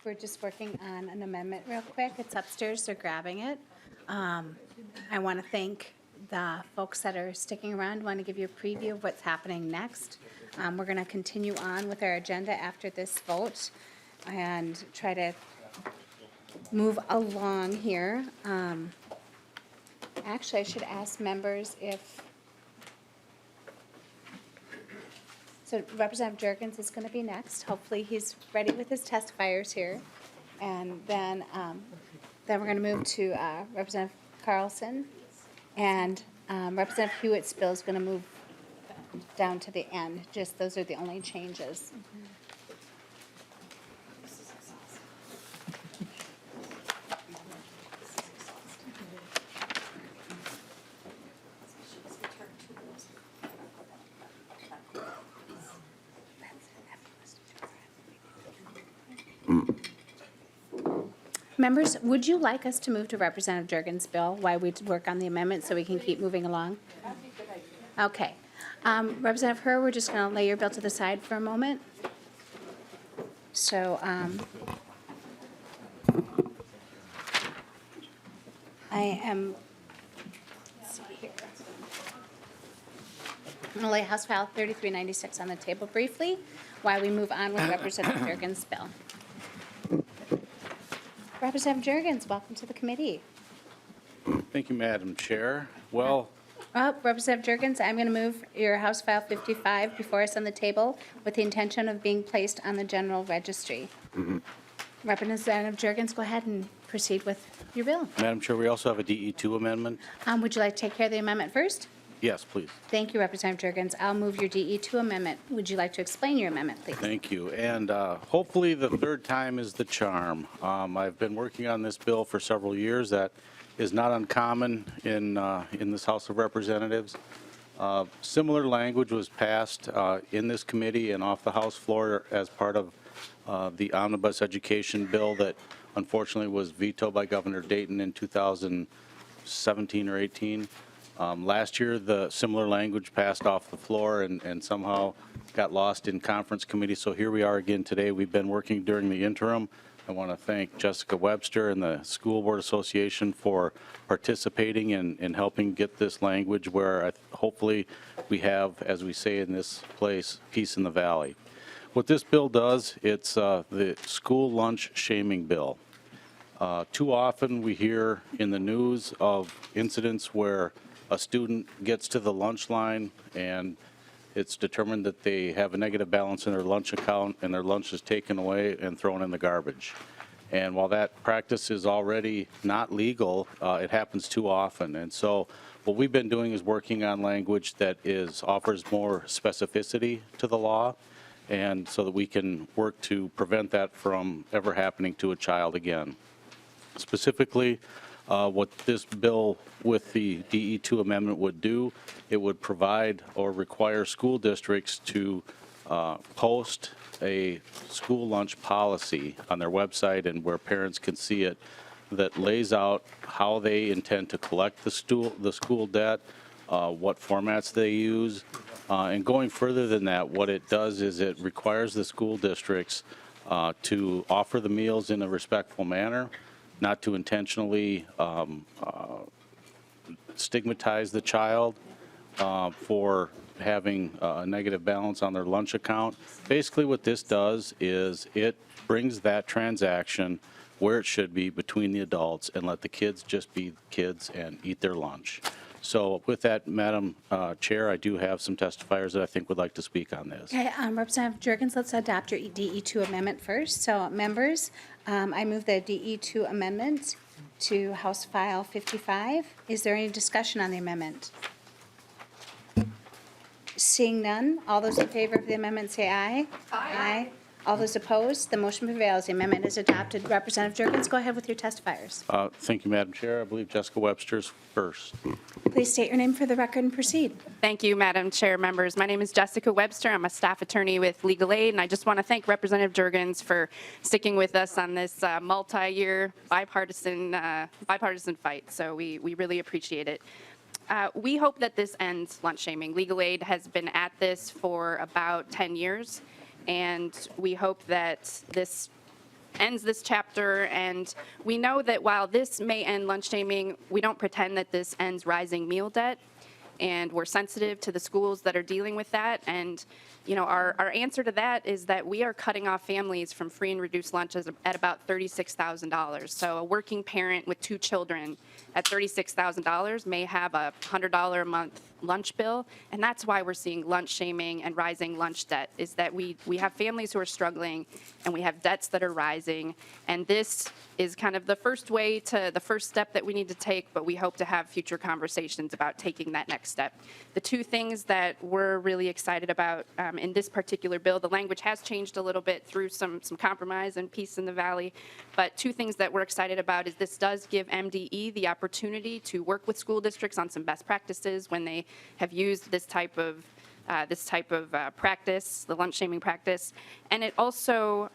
We're just working on an amendment real quick. It's upstairs, they're grabbing it. I want to thank the folks that are sticking around. Want to give you a preview of what's happening next. We're going to continue on with our agenda after this vote and try to move along here. Actually, I should ask members if, so Representative Jurgens is going to be next. Hopefully he's ready with his testifiers here. And then we're going to move to Representative Carlson. And Representative Huot's bill is going to move down to the end. Just those are the only changes. Members, would you like us to move to Representative Jurgens' bill while we work on the amendment so we can keep moving along? That'd be a good idea. Okay. Representative Herr, we're just going to lay your bill to the side for a moment. So I am, let's see here. I'm going to lay House File 3396 on the table briefly while we move on with Representative Jurgens' bill. Representative Jurgens, welcome to the committee. Thank you, Madam Chair. Well, Representative Jurgens, I'm going to move your House File 55 before us on the table with the intention of being placed on the general registry. Representative Jurgens, go ahead and proceed with your bill. Madam Chair, we also have a DE2 amendment. Would you like to take care of the amendment first? Yes, please. Thank you, Representative Jurgens. I'll move your DE2 amendment. Would you like to explain your amendment, please? Thank you. And hopefully the third time is the charm. I've been working on this bill for several years. That is not uncommon in this House of Representatives. Similar language was passed in this committee and off the House floor as part of the omnibus education bill that unfortunately was vetoed by Governor Dayton in 2017 or 18. Last year, the similar language passed off the floor and somehow got lost in conference committee. So here we are again today. We've been working during the interim. I want to thank Jessica Webster and the School Board Association for participating in helping get this language where hopefully we have, as we say in this place, peace in the valley. What this bill does, it's the school lunch shaming bill. Too often we hear in the news of incidents where a student gets to the lunch line and it's determined that they have a negative balance in their lunch account and their lunch is taken away and thrown in the garbage. And while that practice is already not legal, it happens too often. And so what we've been doing is working on language that offers more specificity to the law, and so that we can work to prevent that from ever happening to a child again. Specifically, what this bill with the DE2 amendment would do, it would provide or require school districts to post a school lunch policy on their website and where parents can see it that lays out how they intend to collect the school debt, what formats they use, and going further than that, what it does is it requires the school districts to offer the meals in a respectful manner, not to intentionally stigmatize the child for having a negative balance on their lunch account. Basically what this does is it brings that transaction where it should be between the adults and let the kids just be kids and eat their lunch. So with that, Madam Chair, I do have some testifiers that I think would like to speak on this. Okay, Representative Jurgens, let's adopt your DE2 amendment first. So members, I move the DE2 amendment to House File 55. Is there any discussion on the amendment? Seeing none, all those in favor of the amendment say aye. Aye. All those opposed, the motion prevails. The amendment is adopted. Representative Jurgens, go ahead with your testifiers. Thank you, Madam Chair. I believe Jessica Webster's first. Please state your name for the record and proceed. Thank you, Madam Chair, members. My name is Jessica Webster. I'm a staff attorney with Legal Aid, and I just want to thank Representative Jurgens for sticking with us on this multi-year bipartisan fight. So we really appreciate it. We hope that this ends lunch shaming. Legal Aid has been at this for about 10 years. And we hope that this ends this chapter, and we know that while this may end lunch shaming, we don't pretend that this ends rising meal debt, and we're sensitive to the schools that are dealing with that. And you know, our answer to that is that we are cutting off families from free and reduced lunches at about $36,000. So a working parent with 2 children at $36,000 may have a $100 a month lunch bill, and that's why we're seeing lunch shaming and rising lunch debt, is that we have families who are struggling and we have debts that are rising, and this is kind of the first step that we need to take, but we hope to have future conversations about taking that next step. The 2 things that we're really excited about in this particular bill, the language has changed a little bit through some compromise and peace in the valley, but 2 things that we're excited about is this does give MDE the opportunity to work with school districts on some best practices when they have used this type of practice, the lunch shaming practice. And it also,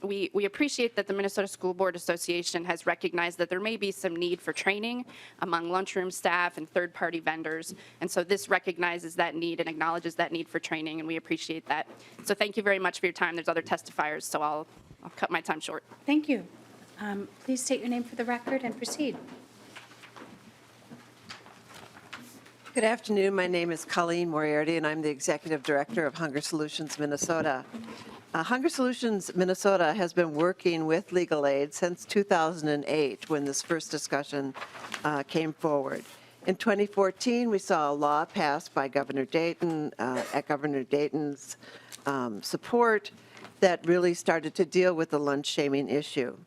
we appreciate that the Minnesota School Board Association has recognized that there may be some need for training among lunchroom staff and third-party vendors. And so this recognizes that need and acknowledges that need for training, and we appreciate that. So thank you very much for your time. There's other testifiers, so I'll cut my time short. Thank you. Please state your name for the record and proceed. Good afternoon. My name is Colleen Moriarty, and I'm the Executive Director of Hunger Solutions Minnesota. Hunger Solutions Minnesota has been working with Legal Aid since 2008, when this first discussion came forward. In 2014, we saw a law passed by Governor Dayton, at Governor Dayton's support, that really started to deal with the lunch shaming issue.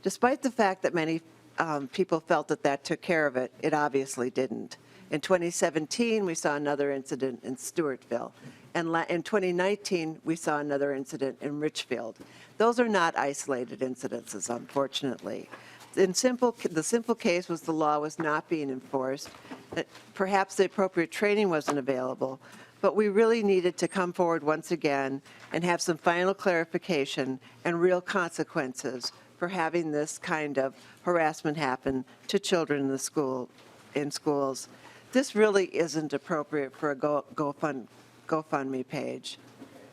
Despite the fact that many people felt that that took care of it, it obviously didn't. In 2017, we saw another incident in Stewartville. And in 2019, we saw another incident in Richfield. Those are not isolated incidences, unfortunately. The simple case was the law was not being enforced. Perhaps the appropriate training wasn't available, but we really needed to come forward once again and have some final clarification and real consequences for having this kind of harassment happen to children in schools. This really isn't appropriate for a GoFundMe page.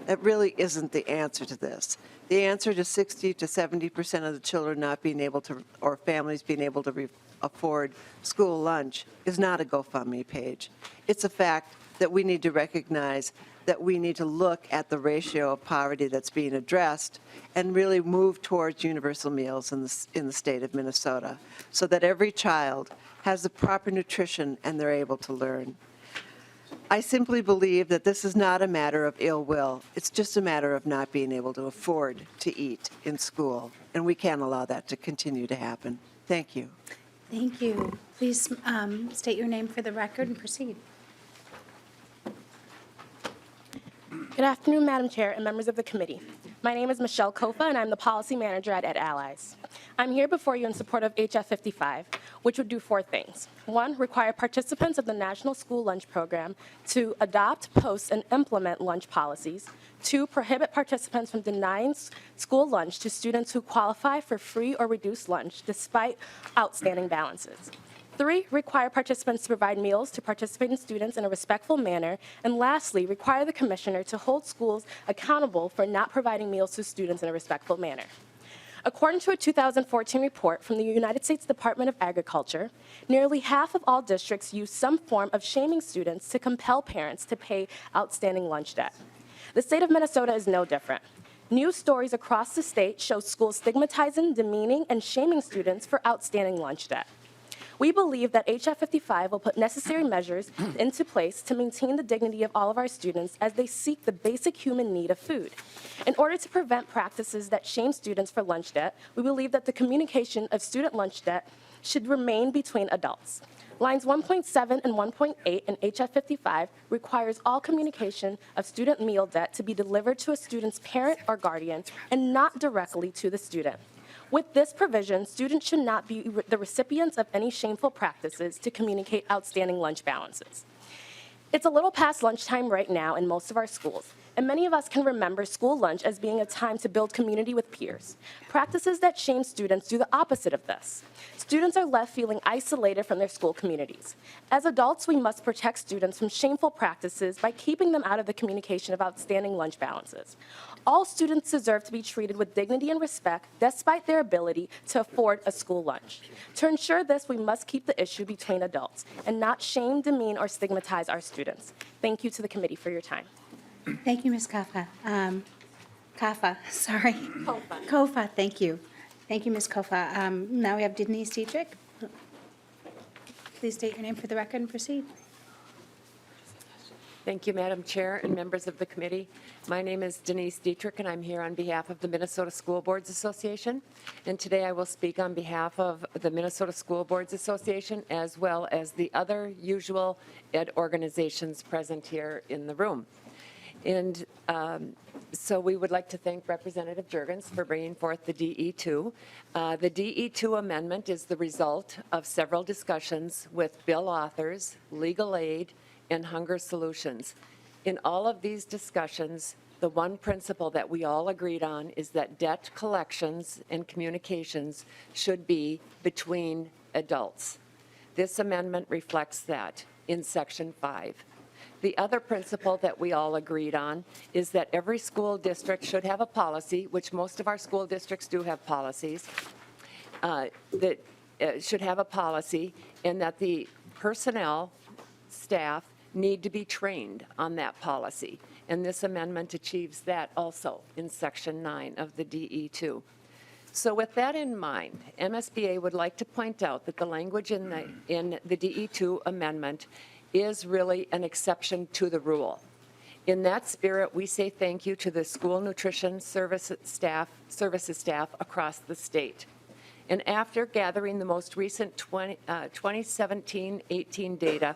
It really isn't the answer to this. The answer to 60 to 70% of the children not being able to, or families being able to afford school lunch is not a GoFundMe page. It's a fact that we need to recognize that we need to look at the ratio of poverty that's being addressed and really move towards universal meals in the state of Minnesota so that every child has the proper nutrition and they're able to learn. I simply believe that this is not a matter of ill will. It's just a matter of not being able to afford to eat in school, and we can't allow that to continue to happen. Thank you. Thank you. Please state your name for the record and proceed. Good afternoon, Madam Chair and members of the committee. My name is Michelle Kofa, and I'm the policy manager at Allies. I'm here before you in support of HF 55, which would do 4 things. 1, require participants of the National School Lunch Program to adopt, post, and implement lunch policies. 2, prohibit participants from denying school lunch to students who qualify for free or reduced lunch despite outstanding balances. 3, require participants to provide meals to participating students in a respectful manner. And lastly, require the commissioner to hold schools accountable for not providing meals to students in a respectful manner. According to a 2014 report from the United States Department of Agriculture, nearly half of all districts use some form of shaming students to compel parents to pay outstanding lunch debt. The state of Minnesota is no different. News stories across the state show schools stigmatizing, demeaning, and shaming students for outstanding lunch debt. We believe that HF 55 will put necessary measures into place to maintain the dignity of all of our students as they seek the basic human need of food. In order to prevent practices that shame students for lunch debt, we believe that the communication of student lunch debt should remain between adults. Lines 1.7 and 1.8 in HF 55 requires all communication of student meal debt to be delivered to a student's parent or guardian and not directly to the student. With this provision, students should not be the recipients of any shameful practices to communicate outstanding lunch balances. It's a little past lunchtime right now in most of our schools, and many of us can remember school lunch as being a time to build community with peers. Practices that shame students do the opposite of this. Students are left feeling isolated from their school communities. As adults, we must protect students from shameful practices by keeping them out of the communication of outstanding lunch balances. All students deserve to be treated with dignity and respect despite their ability to afford a school lunch. To ensure this, we must keep the issue between adults and not shame, demean, or stigmatize our students. Thank you to the committee for your time. Thank you, Ms. Kofa, sorry. Kofa. Kofa, thank you. Thank you, Ms. Kofa. Now we have Denise Dietrich. Please state your name for the record and proceed. Thank you, Madam Chair and members of the committee. My name is Denise Dietrich, and I'm here on behalf of the Minnesota School Boards Association. And today I will speak on behalf of the Minnesota School Boards Association, as well as the other usual ed organizations present here in the room. And so we would like to thank Representative Jurgens for bringing forth the DE2. The DE2 amendment is the result of several discussions with bill authors, legal aid, and Hunger Solutions. In all of these discussions, the one principle that we all agreed on is that debt collections and communications should be between adults. This amendment reflects that in Section 5. The other principle that we all agreed on is that every school district should have a policy, which most of our school districts do have policies, should have a policy, and that the personnel, staff, need to be trained on that policy. And this amendment achieves that also in Section 9 of the DE2. So with that in mind, MSBA would like to point out that the language in the DE2 amendment is really an exception to the rule. In that spirit, we say thank you to the school nutrition services staff across the state. And after gathering the most recent 2017-18 data,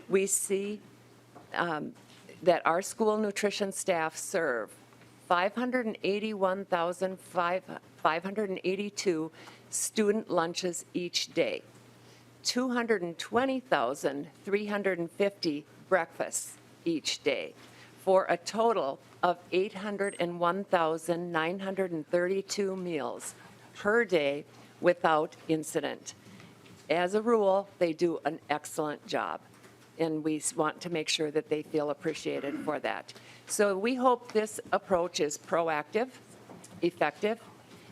we see that our school nutrition staff serve 581,582 student lunches each day, 220,350 breakfasts each day, for a total of 801,932 meals per day without incident. As a rule, they do an excellent job, and we want to make sure that they feel appreciated for that. So we hope this approach is proactive, effective,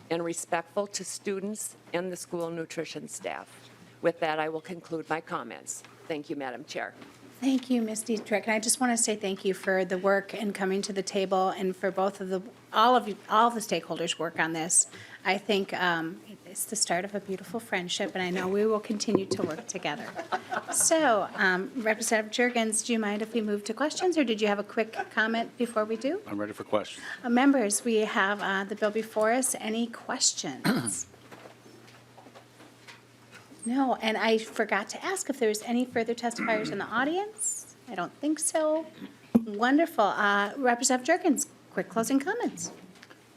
and respectful to students and the school nutrition staff. With that, I will conclude my comments. Thank you, Madam Chair. Thank you, Ms. Dietrich. And I just want to say thank you for the work and coming to the table, and for all of the stakeholders' work on this. I think it's the start of a beautiful friendship, and I know we will continue to work together. So, Representative Jurgens, do you mind if we move to questions, or did you have a quick comment before we do? I'm ready for questions. Members, we have the bill before us. Any questions? No, and I forgot to ask if there's any further testifiers in the audience. I don't think so. Wonderful. Representative Jurgens, quick closing comments.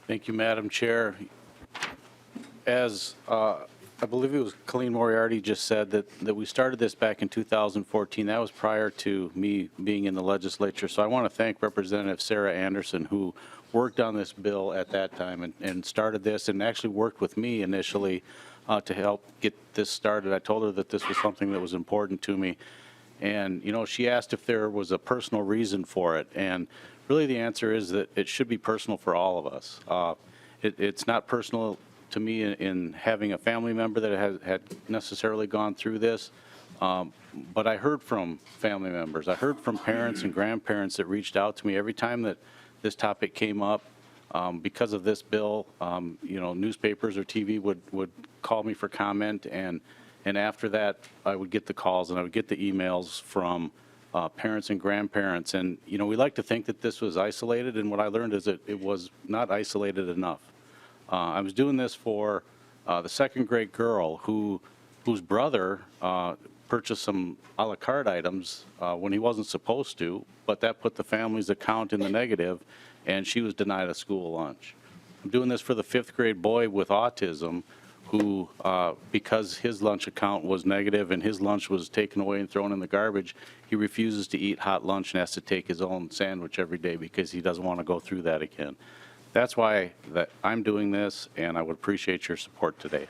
Thank you, Madam Chair. As I believe it was Colleen Moriarty just said, that we started this back in 2014. That was prior to me being in the legislature. So I want to thank Representative Sarah Anderson, who worked on this bill at that time and started this, and actually worked with me initially to help get this started. I told her that this was something that was important to me. And, you know, she asked if there was a personal reason for it. And really the answer is that it should be personal for all of us. It's not personal to me in having a family member that had necessarily gone through this. But I heard from family members. I heard from parents and grandparents that reached out to me every time that this topic came up. Because of this bill, you know, newspapers or TV would call me for comment, and after that, I would get the calls and I would get the emails from parents and grandparents. And, you know, we like to think that this was isolated, and what I learned is that it was not isolated enough. I was doing this for the second grade girl whose brother purchased some a la carte items when he wasn't supposed to, but that put the family's account in the negative, and she was denied a school lunch. I'm doing this for the fifth grade boy with autism who, because his lunch account was negative and his lunch was taken away and thrown in the garbage, he refuses to eat hot lunch and has to take his own sandwich every day because he doesn't want to go through that again. That's why that I'm doing this, and I would appreciate your support today.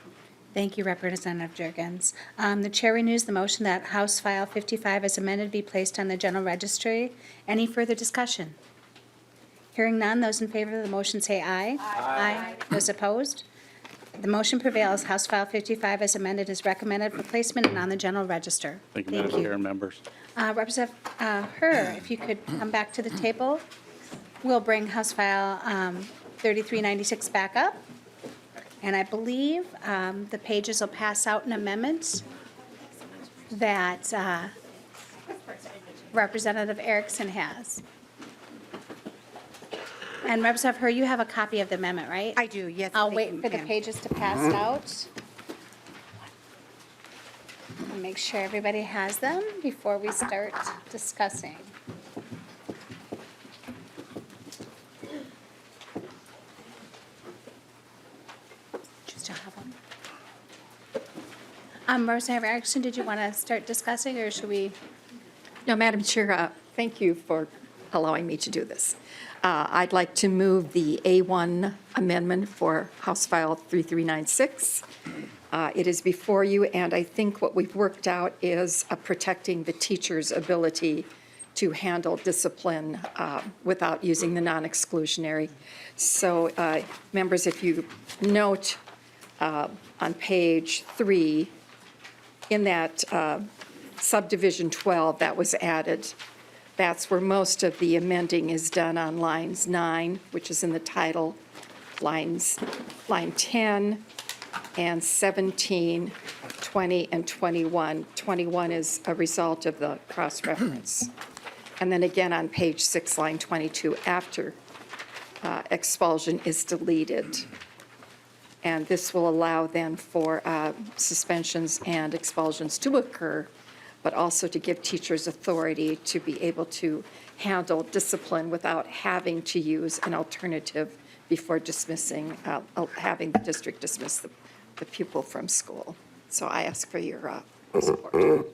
Thank you, Representative Jurgens. The chair renews the motion that House File 55 as amended be placed on the general registry. Any further discussion? Hearing none, those in favor of the motion say aye. Aye. Those opposed? The motion prevails. House File 55 as amended is recommended for placement and on the general register. Thank you, Madam Chair and members. Representative Herr, if you could come back to the table. We'll bring House File 3396 back up. And I believe the pages will pass out an amendment that Representative Erickson has. And Representative Herr, you have a copy of the amendment, right? I do, yes. I'll thank wait you, for the ma'am. pages to pass out. And make sure everybody has them before we start discussing. Do you still have one? Representative Erickson, did you want to start discussing, or should we? No, Madam Chair, thank you for allowing me to do this. I'd like to move the A1 amendment for House File 3396. It is before you, and I think what we've worked out is protecting the teacher's ability to handle discipline without using the non-exclusionary. So, members, if you note on page 3, in that subdivision 12 that was added, that's where most of the amending is done on lines 9, which is in the title, line 10, and 17, 20, and 21. 21 is a result of the cross-reference. And then again on page 6, line 22, after expulsion is deleted. And this will allow then for suspensions and expulsions to occur, but also to give teachers authority to be able to handle discipline without having to use an alternative before dismissing, having the district dismiss the pupil from school. So I ask for your support.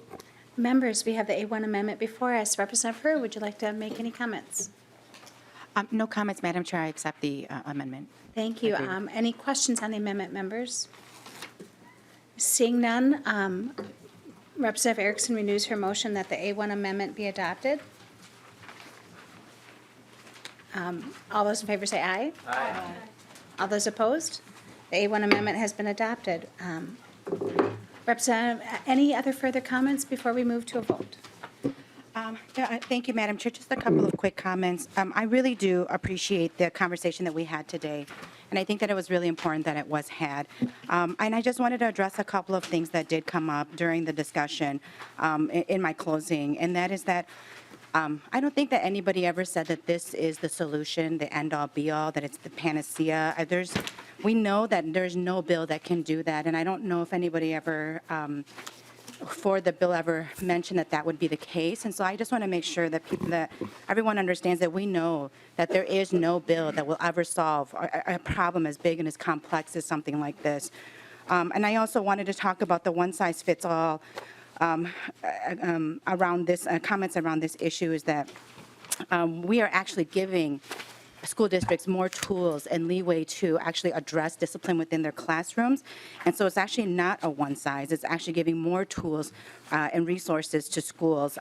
Members, we have the A1 amendment before us. Representative Herr, would you like to make any comments? No comments, Madam Chair. I accept the amendment. Thank you. Any questions on the amendment, members? Seeing none, Representative Erickson renews her motion that the A1 amendment be adopted. All those in favor say aye. Aye. All those opposed? The A1 amendment has been adopted. Representative, any other further comments before we move to a vote? Thank you, Madam Chair. Just a couple of quick comments. I really do appreciate the conversation that we had today, and I think that it was really important that it was had. And I just wanted to address a couple of things that did come up during the discussion in my closing, and that is that I don't think that anybody ever said that this is the solution, the end-all, be-all, that it's the panacea. We know that there's no bill that can do that, and I don't know if anybody ever for the bill ever mentioned that that would be the case. And so I just want to make sure that everyone understands that we know that there is no bill that will ever solve a problem as big and as complex as something like this. And I also wanted to talk about the one-size-fits-all around this, comments around this issue is that we are actually giving school districts more tools and leeway to actually address discipline within their classrooms. And so it's actually not a one size, it's actually giving more tools and resources to schools,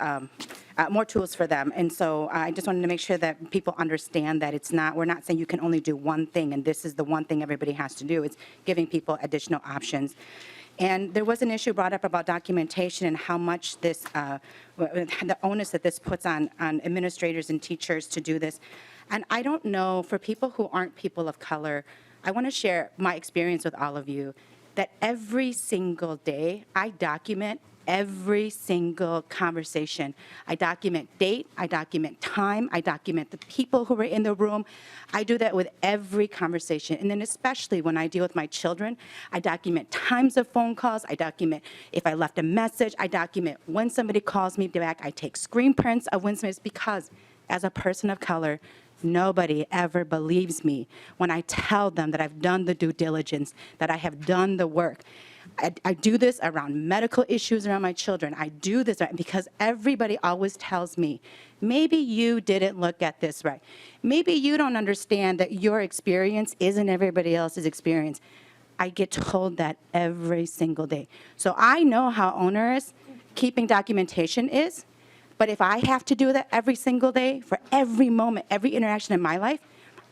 more tools for them. And so I just wanted to make sure that people understand that we're not saying you can only do one thing and this is the one thing everybody has to do. It's giving people additional options. And there was an issue brought up about documentation and how much this, the onus that this puts on administrators and teachers to do this. And I don't know, for people who aren't people of color, I want to share my experience with all of you, that every single day I document every single conversation. I document date, I document time, I document the people who were in the room. I do that with every conversation. And then especially when I deal with my children, I document times of phone calls, I document if I left a message, I document when somebody calls me back, I take screen prints of when somebody's, because as a person of color, Nobody ever believes me when I tell them that I've done the due diligence, that I have done the work. I do this around medical issues around my children. I do this because everybody always tells me, maybe you didn't look at this right. Maybe you don't understand that your experience isn't everybody else's experience. I get told that every single day. So I know how onerous keeping documentation is, but if I have to do that every single day for every moment, every interaction in my life,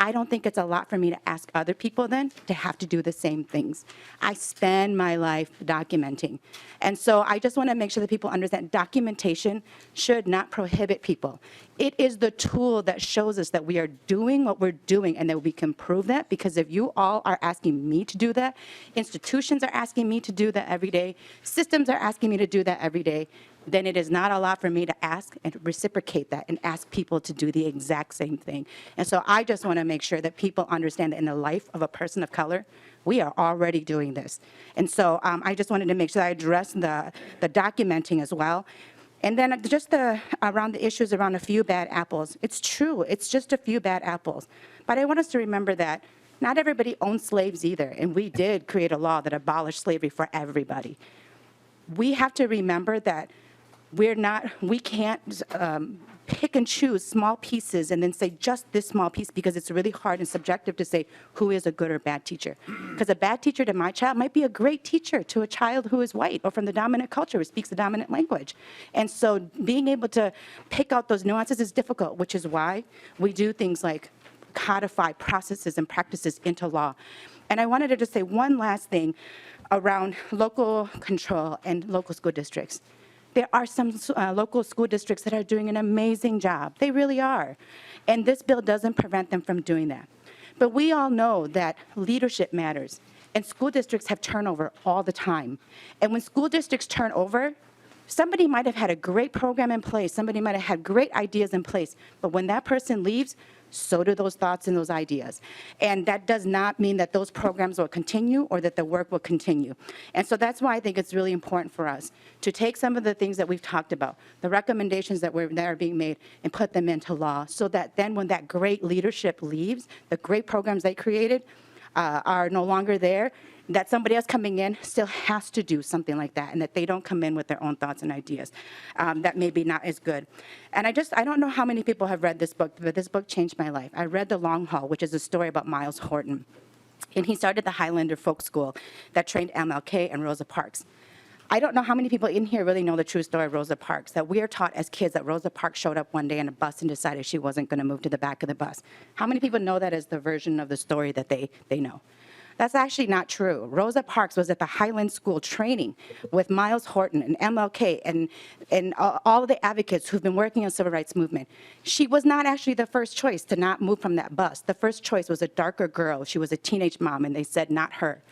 I don't think it's a lot for me to ask other people then to have to do the same things. I spend my life documenting. And so I just want to make sure that people understand documentation should not prohibit people. It is the tool that shows us that we are doing what we're doing and that we can prove that, because if you all are asking me to do that, institutions are asking me to do that every day, systems are asking me to do that every day, then it is not a lot for me to ask and reciprocate that and ask people to do the exact same thing. And so I just want to make sure that people understand that in the life of a person of color, we are already doing this. And so I just wanted to make sure I address the documenting as well. And then just around the issues around a few bad apples. It's true, it's just a few bad apples. But I want us to remember that not everybody owned slaves either. And we did create a law that abolished slavery for everybody. We have to remember that we can't pick and choose small pieces and then say just this small piece, because it's really hard and subjective to say who is a good or bad teacher. Because a bad teacher to my child might be a great teacher to a child who is white or from the dominant culture who speaks the dominant language. And so being able to pick out those nuances is difficult, which is why we do things like codify processes and practices into law. And I wanted to just say one last thing around local control and local school districts. There are some local school districts that are doing an amazing job. They really are. And this bill doesn't prevent them from doing that. But we all know that leadership matters. And school districts have turnover all the time. And when school districts turn over, somebody might have had a great program in place. Somebody might have had great ideas in place. But when that person leaves, so do those thoughts and those ideas. And that does not mean that those programs will continue or that the work will continue. And so that's why I think it's really important for us to take some of the things that we've talked about, the recommendations that are being made, and put them into law, so that then when that great leadership leaves, the great programs they created are no longer there, that somebody else coming in still has to do something like that, and that they don't come in with their own thoughts and ideas that maybe not as good. And I don't know how many people have read this book, but this book changed my life. I read The Long Haul, which is a story about Miles Horton. And he started the Highlander Folk School that trained MLK and Rosa Parks. I don't know how many people in here really know the true story of Rosa Parks, that we are taught as kids that Rosa Parks showed up one day on a bus and decided she wasn't going to move to the back of the bus. How many people know that as the version of the story that they know? That's actually not true. Rosa Parks was at the Highland School training with Miles Horton and MLK and all of the advocates who've been working on the civil rights movement. She was not actually the first choice to not move from that bus. The first choice was a darker girl. She was a teenage mom, and they said not her.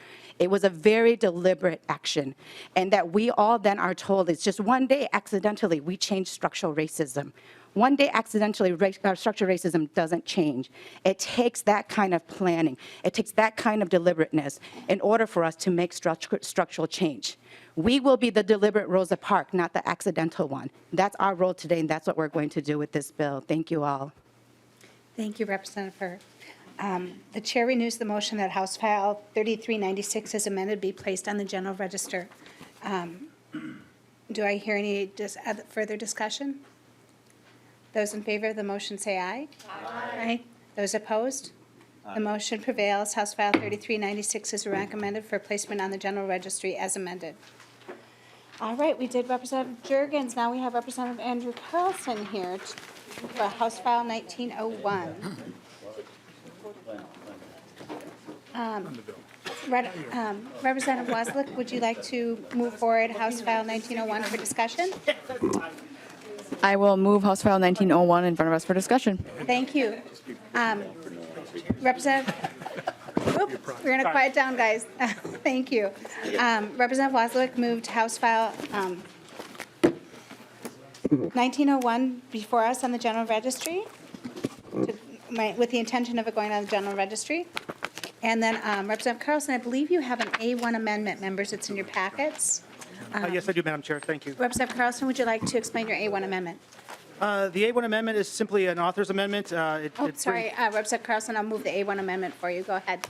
It was a very deliberate action, and that we all then are told it's just one day accidentally we change structural racism. One day accidentally structural racism doesn't change. It takes that kind of planning. It takes that kind of deliberateness in order for us to make structural change. We will be the deliberate Rosa Parks, not the accidental one. That's our role today, and that's what we're going to do with this bill. Thank you all. Thank you, Representative Hurt. The chair renews the motion that House File 3396 as amended be placed on the general register. Do I hear any further discussion? Those in favor of the motion say aye. Aye. Those opposed? The motion prevails. House File 3396 is recommended for placement on the general registry as amended. All right, we did Representative Jurgens. Now we have Representative Andrew Carlson here for House File 1901. Representative Waslick, would you like to move forward House File 1901 for discussion? I will move House File 1901 in front of us for discussion. Thank you. Representative, we're going to quiet down, guys. Thank you. Representative Waslick moved House File 1901 before us on the general registry with the intention of it going on the general registry. And then Representative Carlson, I believe you have an A1 amendment, members. It's in your packets. Yes, I do, Madam Chair. Thank you. Representative Carlson, would you like to explain your A1 amendment? The A1 amendment is simply an author's amendment. Oh, sorry, Representative Carlson, I'll move the A1 amendment for you. Go ahead.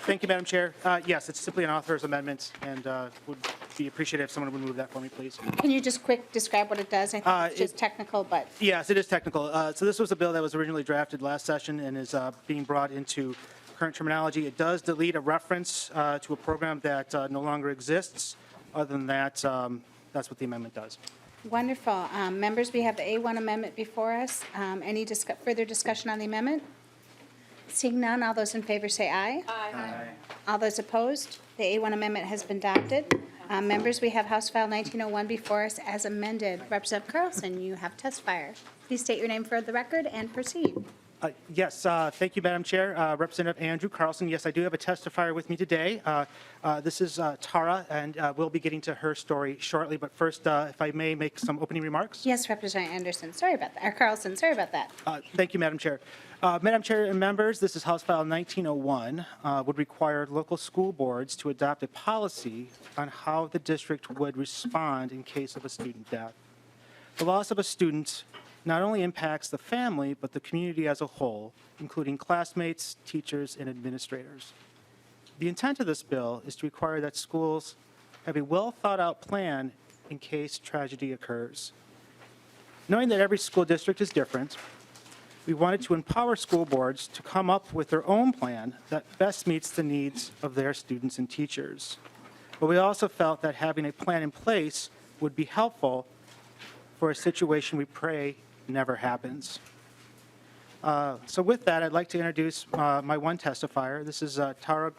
Thank you, Madam Chair. Yes, it's simply an author's amendment, and would be appreciative if someone would move that for me, please. Can you just quick describe what it does? I think it's just technical, but Yes, it is technical. So this was a bill that was originally drafted last session and is being brought into current terminology. It does delete a reference to a program that no longer exists. Other than that, that's what the amendment does. wonderful. Members, we have the A1 amendment before us. Any further discussion on the amendment? Seeing none, all those in favor say aye. Aye. All those opposed? The A1 amendment has been adopted. Members, we have House File 1901 before us as amended. Representative Carlson, you have testifier. Please state your name for the record and proceed. Yes, thank you, Madam Chair. Representative Andrew Carlson, yes, I do have a testifier with me today. This is Tara, and we'll be getting to her story shortly. But first, if I may make some opening remarks. Yes, Representative Anderson, sorry about that. Or Carlson, sorry about that. Thank you, Madam Chair. Madam Chair and members, this is House File 1901, would require local school boards to adopt a policy on how the district would respond in case of a student death. The loss of a student not only impacts the family, but the community as a whole, including classmates, teachers, and administrators. The intent of this bill is to require that schools have a well-thought-out plan in case tragedy occurs. Knowing that every school district is different, we wanted to empower school boards to come up with their own plan that best meets the needs of their students and teachers. But we also felt that having a plan in place would be helpful for a situation we pray never happens. So with that, I'd like to introduce my one testifier. This is Tara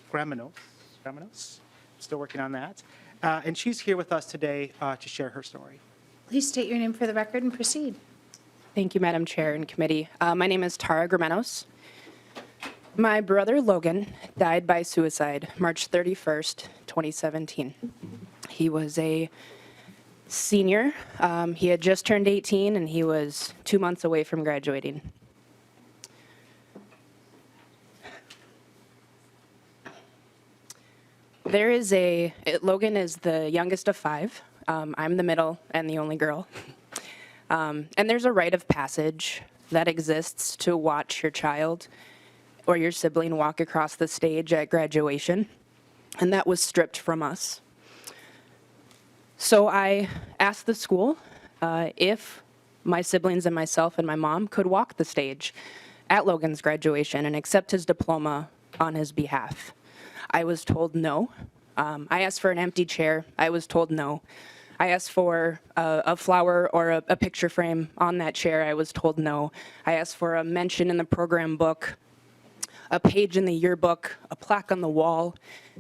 Gramenos, still working on that. And she's here with us today to share her story. Please state your name for the record and proceed. Thank you, Madam Chair and Committee. My name is Tara Gramenos. My brother Logan died by suicide March 31st, 2017. He was a senior. He had just turned 18 and he was 2 months away from graduating. Logan is the youngest of 5. I'm the middle and the only girl. And there's a rite of passage that exists to watch your child or your sibling walk across the stage at graduation, and that was stripped from us. So I asked the school if my siblings and myself and my mom could walk the stage at Logan's graduation and accept his diploma on his behalf. I was told no. I asked for an empty chair. I was told no. I asked for a flower or a picture frame on that chair. I was told no. I asked for a mention in the program book, a page in the yearbook, a plaque on the wall,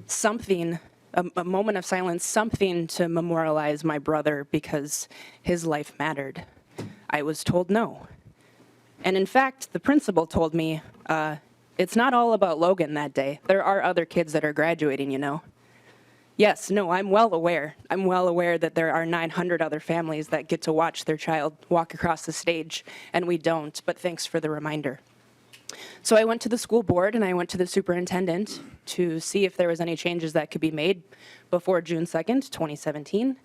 something, a moment of silence, something to memorialize my brother because his life mattered. I was told no. And in fact, the principal told me, it's not all about Logan that day. There are other kids that are graduating, you know. Yes, no, I'm well aware. I'm well aware that there are 900 other families that get to watch their child walk across the stage, and we don't, but thanks for the reminder. So I went to the school board and I went to the superintendent to see if there was any changes that could be made before June 2nd, 2017.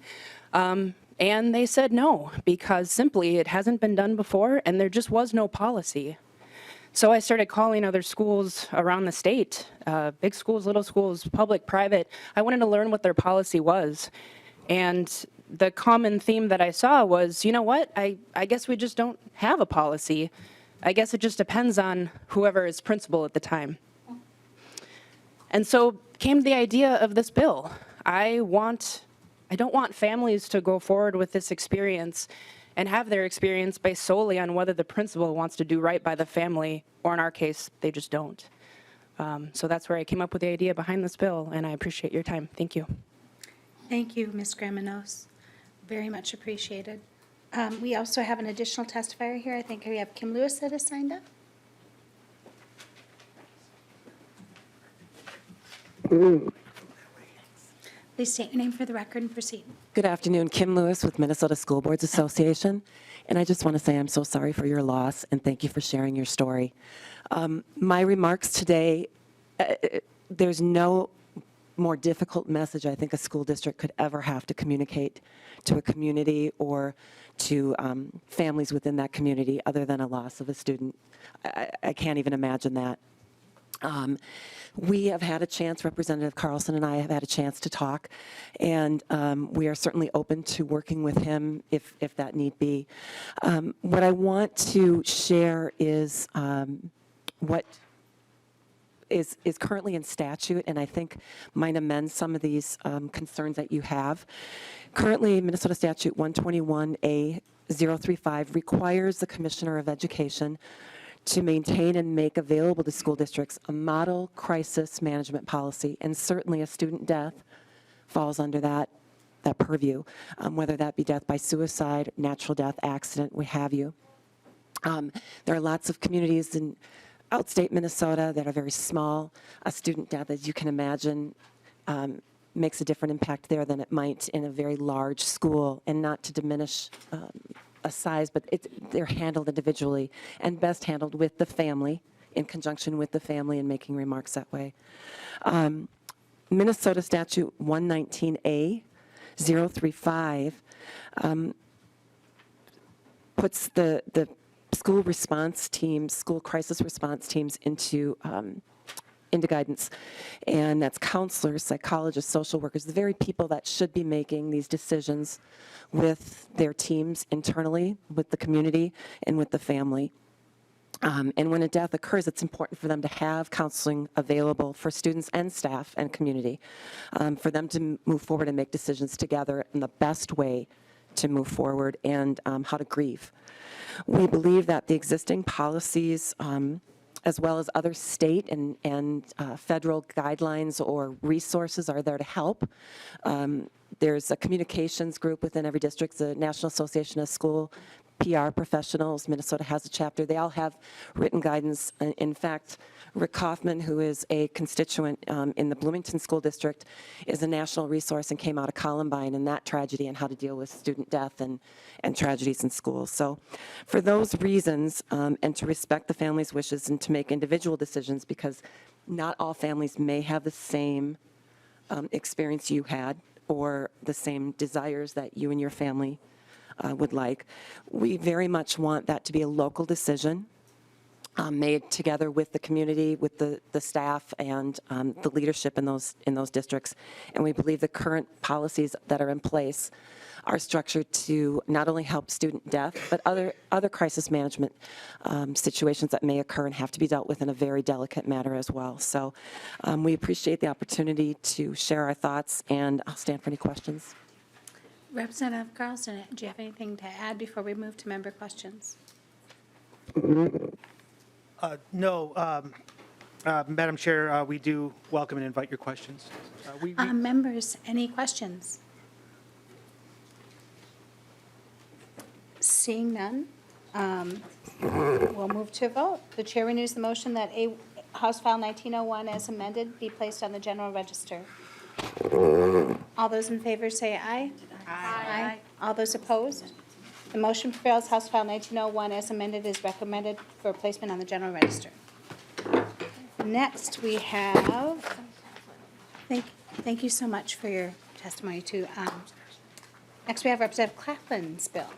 And they said no, because simply it hasn't been done before and there just was no policy. So I started calling other schools around the state, big schools, little schools, public, private. I wanted to learn what their policy was. And the common theme that I saw was, you know what, I guess we just don't have a policy. I guess it just depends on whoever is principal at the time. And so came the idea of this bill. I don't want families to go forward with this experience and have their experience based solely on whether the principal wants to do right by the family, or in our case, they just don't. So that's where I came up with the idea behind this bill, and I appreciate your time. Thank you. Thank you, Ms. Gramenos. Very much appreciated. We also have an additional testifier here. I think we have Kim Lewis that has signed up. Please state your name for the record and proceed. Good afternoon, Kim Lewis with Minnesota School Boards Association. And I just want to say I'm so sorry for your loss and thank you for sharing your story. My remarks today, there's no more difficult message I think a school district could ever have to communicate to a community or to families within that community other than a loss of a student. I can't even imagine that. We have had a chance, Representative Carlson and I have had a chance to talk, and we are certainly open to working with him if that need be. What I want to share is what is currently in statute, and I think might amend some of these concerns that you have. Currently, Minnesota Statute 121A-035 requires the Commissioner of Education to maintain and make available to school districts a model crisis management policy, and certainly a student death falls under that purview, whether that be death by suicide, natural death, accident, what have you. There are lots of communities in outstate Minnesota that are very small. A student death, as you can imagine, makes a different impact there than it might in a very large school, and not to diminish a size, but they're handled individually and best handled with the family, in conjunction with the family, and making remarks that way. Minnesota Statute 119A-035 puts the school response teams, school crisis response teams into guidance, and that's counselors, psychologists, social workers, the very people that should be making these decisions with their teams internally, with the community, and with the family. And when a death occurs, it's important for them to have counseling available for students and staff and community, for them to move forward and make decisions together in the best way to move forward, and how to grieve. We believe that the existing policies, as well as other state and federal guidelines or resources, are there to help. There's a communications group within every district, the National Association of School PR Professionals. Minnesota has a chapter. They all have written guidance. In fact, Rick Kaufman, who is a constituent in the Bloomington School District, is a national resource and came out of Columbine and that tragedy and how to deal with student death and tragedies in schools. So for those reasons, and to respect the family's wishes and to make individual decisions, because not all families may have the same experience you had or the same desires that you and your family would like. We very much want that to be a local decision made together with the community, with the staff, and the leadership in those districts. And we believe the current policies that are in place are structured to not only help student death, but other crisis management situations that may occur and have to be dealt with in a very delicate manner as well. So we appreciate the opportunity to share our thoughts, and I'll stand for any questions. Representative Carlson, do you have anything to add before we move to member questions? No, Madam Chair, we do welcome and invite your questions. Members, any questions? Seeing none, we'll move to a vote. The chair renews the motion that House File 1901 as amended be placed on the general register. All those in favor say aye. Aye. All those opposed? The motion prevails. House File 1901 as amended is recommended for placement on the general register. Next, we have, thank you so much for your testimony too. Next, we have Representative Claflin's bill.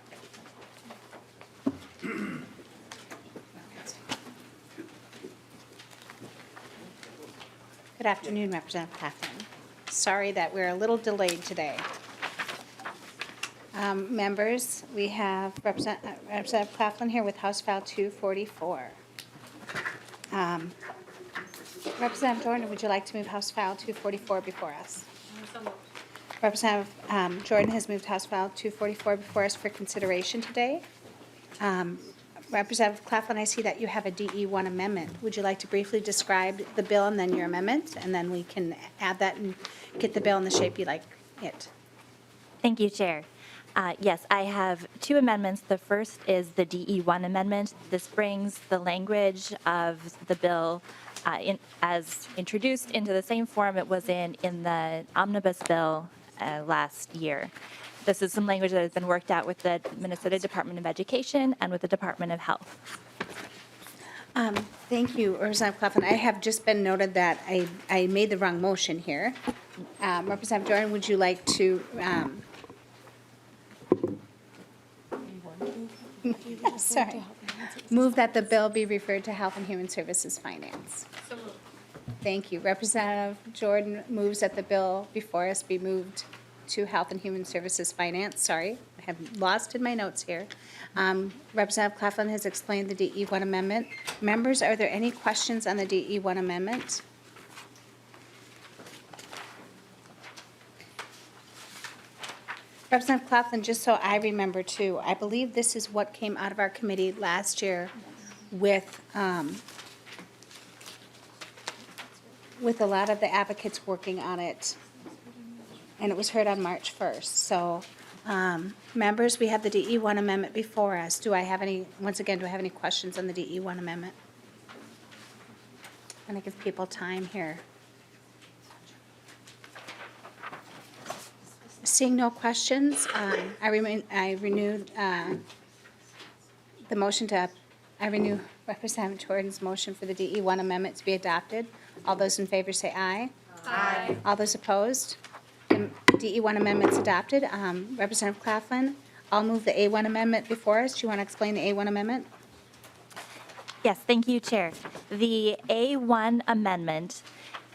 Good afternoon, Representative Claflin. Sorry that we're a little delayed today. Members, we have Representative Claflin here with House File 244. Representative Jordan, would you like to move House File 244 before us? Representative Jordan has moved House File 244 before us for consideration today. Representative Claflin, I see that you have a DE1 amendment. Would you like to briefly describe the bill and then your amendment, and then we can add that and get the bill in the shape you like it? Thank you, Chair. Yes, I have two amendments. The first is the DE1 amendment. This brings the language of the bill as introduced into the same form it was in the omnibus bill last year. This is some language that has been worked out with the Minnesota Department of Education and with the Department of Health. Thank you, Representative Claflin. I have just been noted that I made the wrong motion here. Representative Jordan, would you like to? Sorry. Move that the bill be referred to Health and Human Services Finance. Thank you. Representative Jordan moves that the bill before us be moved to Health and Human Services Finance. Sorry, I have lost in my notes here. Representative Claflin has explained the DE1 amendment. Members, are there any questions on the DE1 amendment? Representative Claflin, just so I remember too, I believe this is what came out of our committee last year with a lot of the advocates working on it. And it was heard on March 1st. So, members, we have the DE1 amendment before us. Do I have any questions on the DE1 amendment? I'm going to give people time here. Seeing no questions, I renew Representative Jordan's motion for the DE1 amendment to be adopted. All those in favor say aye. Aye. All those opposed? The DE1 amendment's adopted. Representative Claflin, I'll move the A1 amendment before us. Do you want to explain the A1 amendment? Yes, thank you, Chair. The A1 amendment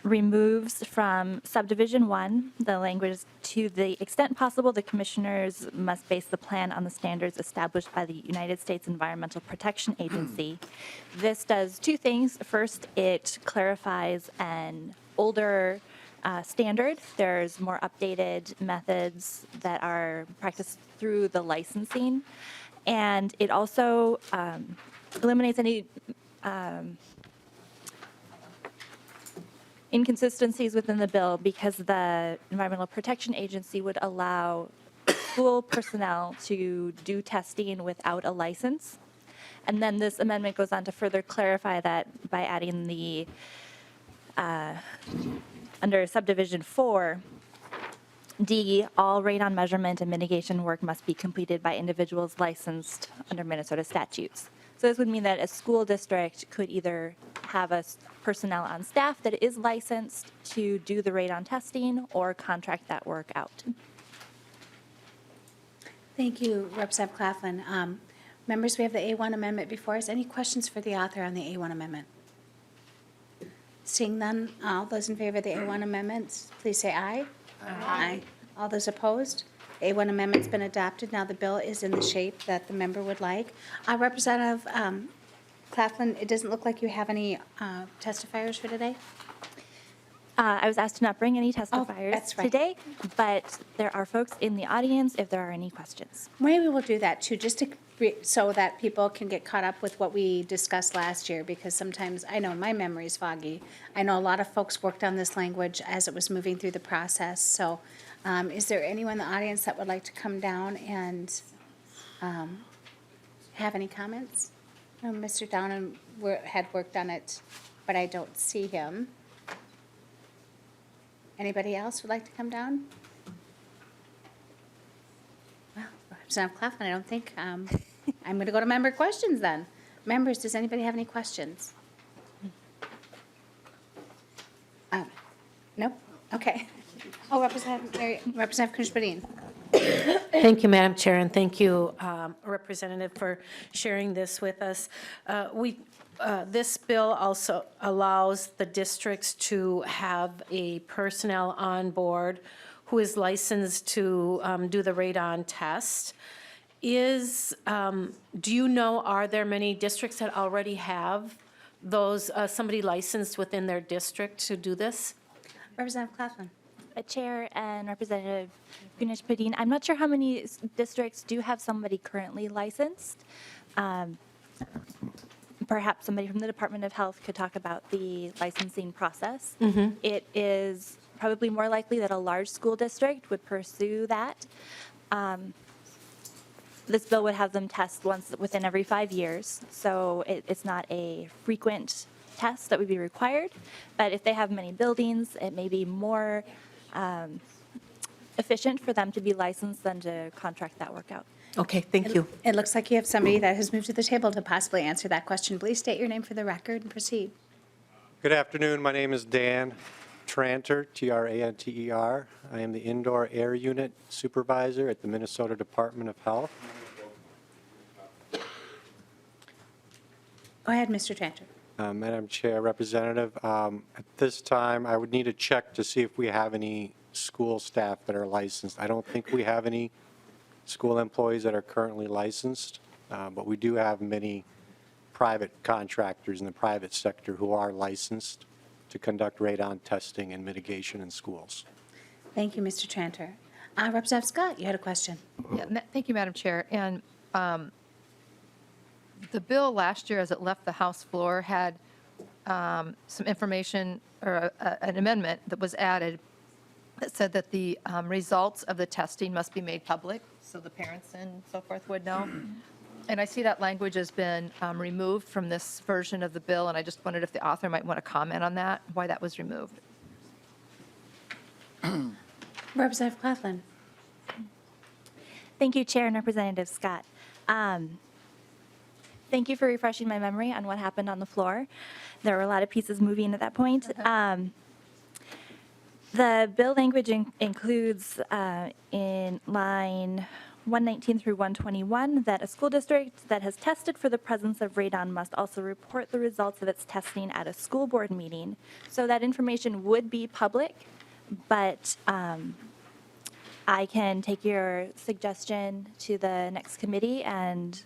removes from subdivision 1 the language, to the extent possible, the commissioners must base the plan on the standards established by the United States Environmental Protection Agency. This does two things. First, it clarifies an older standard. There's more updated methods that are practiced through the licensing. And it also eliminates any inconsistencies within the bill, because the Environmental Protection Agency would allow school personnel to do testing without a license. And then this amendment goes on to further clarify that by adding the, under subdivision 4, D, all radon measurement and mitigation work must be completed by individuals licensed under Minnesota statutes. So this would mean that a school district could either have a personnel on staff that is licensed to do the radon testing or contract that work out. Thank you, Representative Claflin. Members, we have the A1 amendment before us. Any questions for the author on the A1 amendment? Seeing none, all those in favor of the A1 amendment, please say aye. Aye. All those opposed? The A1 amendment's been adopted. Now the bill is in the shape that the member would like. Representative Claflin, it doesn't look like you have any testifiers for today. I was asked to not bring any testifiers that's right. today, but there are folks in the audience if there are any questions. Maybe we'll do that too, just to so that people can get caught up with what we discussed last year, because sometimes, I know my memory is foggy. I know a lot of folks worked on this language as it was moving through the process. So is there anyone in the audience that would like to come down and have any comments? Mr. Downham had worked on it, but I don't see him. Anybody else would like to come down? Well, Representative Claflin, I don't think, I'm going to go to member questions then. Members, does anybody have any questions? Nope, okay. Oh, Representative Kunesh-Podein. Thank you, Madam Chair, and thank you, Representative, for sharing this with us. This bill also allows the districts to have a personnel on board who is licensed to do the radon test. Do you know, are there many districts that already have those, somebody licensed within their district to do this? Representative Claflin. Chair and Representative Kunesh-Podein, I'm not sure how many districts do have somebody currently licensed. Perhaps somebody from the Department of Health could talk about the licensing process. Mm-hmm. It is probably more likely that a large school district would pursue that. This bill would have them test once within every 5 years, so it's not a frequent test that would be required. But if they have many buildings, it may be more efficient for them to be licensed than to contract that work out. Okay, thank you. It looks like you have somebody that has moved to the table to possibly answer that question. Please state your name for the record and proceed. Good afternoon. My name is Dan Tranter, Tranter. I am the Indoor Air Unit Supervisor at the Minnesota Department of Health. Go ahead, Mr. Tranter. Madam Chair, Representative, at this time, I would need to check to see if we have any school staff that are licensed. I don't think we have any school employees that are currently licensed, but we do have many private contractors in the private sector who are licensed to conduct radon testing and mitigation in schools. Thank you, Mr. Tranter. Representative Scott, you had a question. Yeah, thank you, Madam Chair. And the bill last year, as it left the House floor, had some information or an amendment that was added that said that the results of the testing must be made public, so the parents and so forth would know. And I see that language has been removed from this version of the bill, and I just wondered if the author might want to comment on that, why that was removed. Representative Claflin. Thank you, Chair and Representative Scott. Thank you for refreshing my memory on what happened on the floor. There were a lot of pieces moving at that point. The bill language includes in line 119 through 121 that a school district that has tested for the presence of radon must also report the results of its testing at a school board meeting. So that information would be public, but I can take your suggestion to the next committee and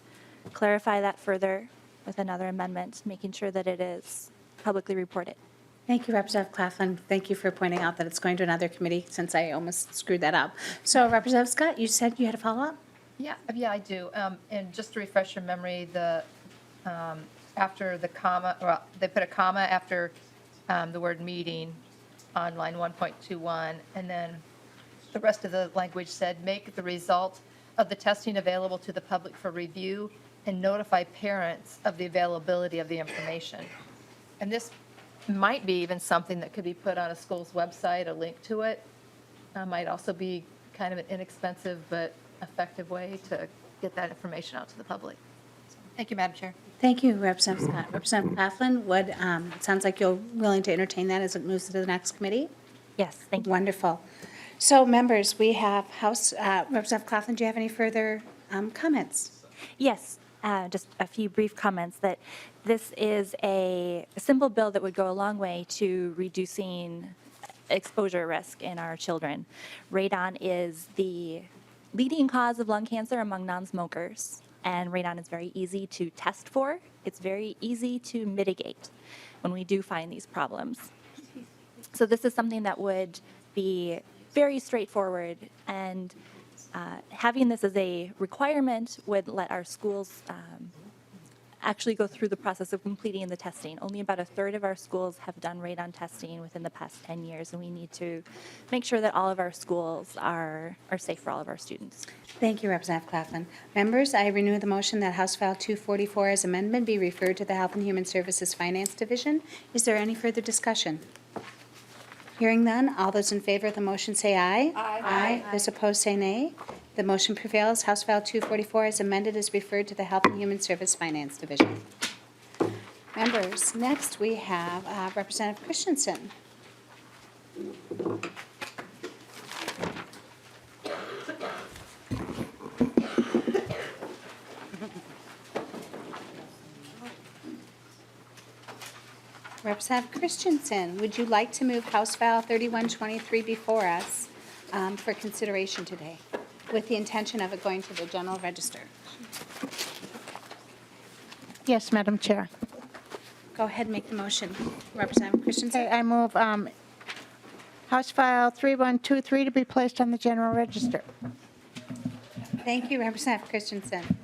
clarify that further with another amendment, making sure that it is publicly reported. Thank you, Representative Claflin. Thank you for pointing out that it's going to another committee, since I almost screwed that up. So, Representative Scott, you said you had a follow-up? Yeah, I do. And just to refresh your memory, the after the comma, well, they put a comma after the word meeting on line 1.21, and then the rest of the language said, make the result of the testing available to the public for review and notify parents of the availability of the information. And this might be even something that could be put on a school's website, a link to it. Might also be kind of an inexpensive but effective way to get that information out to the public. Thank you, Madam Chair. Thank you, Representative Scott. Representative Claflin, it sounds like you're willing to entertain that as it moves to the next committee? Yes, thank you. Wonderful. So, members, we have Representative Claflin, do you have any further comments? Yes, just a few brief comments that this is a simple bill that would go a long way to reducing exposure risk in our children. Radon is the leading cause of lung cancer among non-smokers, and radon is very easy to test for. It's very easy to mitigate when we do find these problems. So this is something that would be very straightforward, and having this as a requirement would let our schools actually go through the process of completing the testing. Only about a third of our schools have done radon testing within the past 10 years, and we need to make sure that all of our schools are safe for all of our students. Thank you, Representative Claflin. Members, I renew the motion that House File 244 as amendment be referred to the Health and Human Services Finance Division. Is there any further discussion? Hearing none, all those in favor of the motion say aye. Aye. Those opposed say nay. The motion prevails. House File 244 as amended is referred to the Health and Human Service Finance Division. Members, next we have Representative Christensen. Representative Christensen, would you like to move House File 3123 before us for consideration today, with the intention of it going to the General Register? Yes, Madam Chair. Go ahead and make the motion. Representative Christensen. I move House File 3123 to be placed on the General Register. Thank you, Representative Christensen.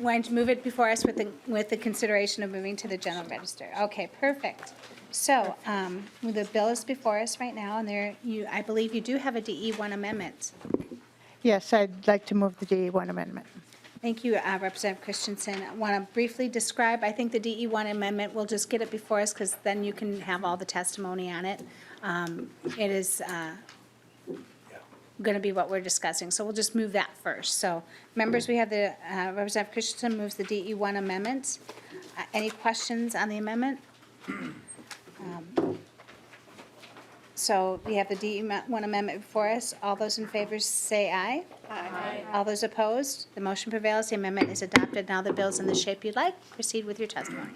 Want to move it before us with the consideration of moving to the General Register. Okay, perfect. So the bill is before us right now, and I believe you do have a DE1 amendment. Yes, I'd like to move the DE1 amendment. Thank you, Representative Christensen. I want to briefly describe, I think the DE1 amendment, we'll just get it before us because then you can have all the testimony on it. It is going to be what we're discussing. So we'll just move that first. So members, we have the, Representative Christensen moves the DE1 amendment. Any questions on the amendment? So we have the DE1 amendment before us. All those in favor say aye. Aye. All those opposed? The motion prevails. The amendment is adopted. Now the bill's in the shape you'd like. Proceed with your testimony.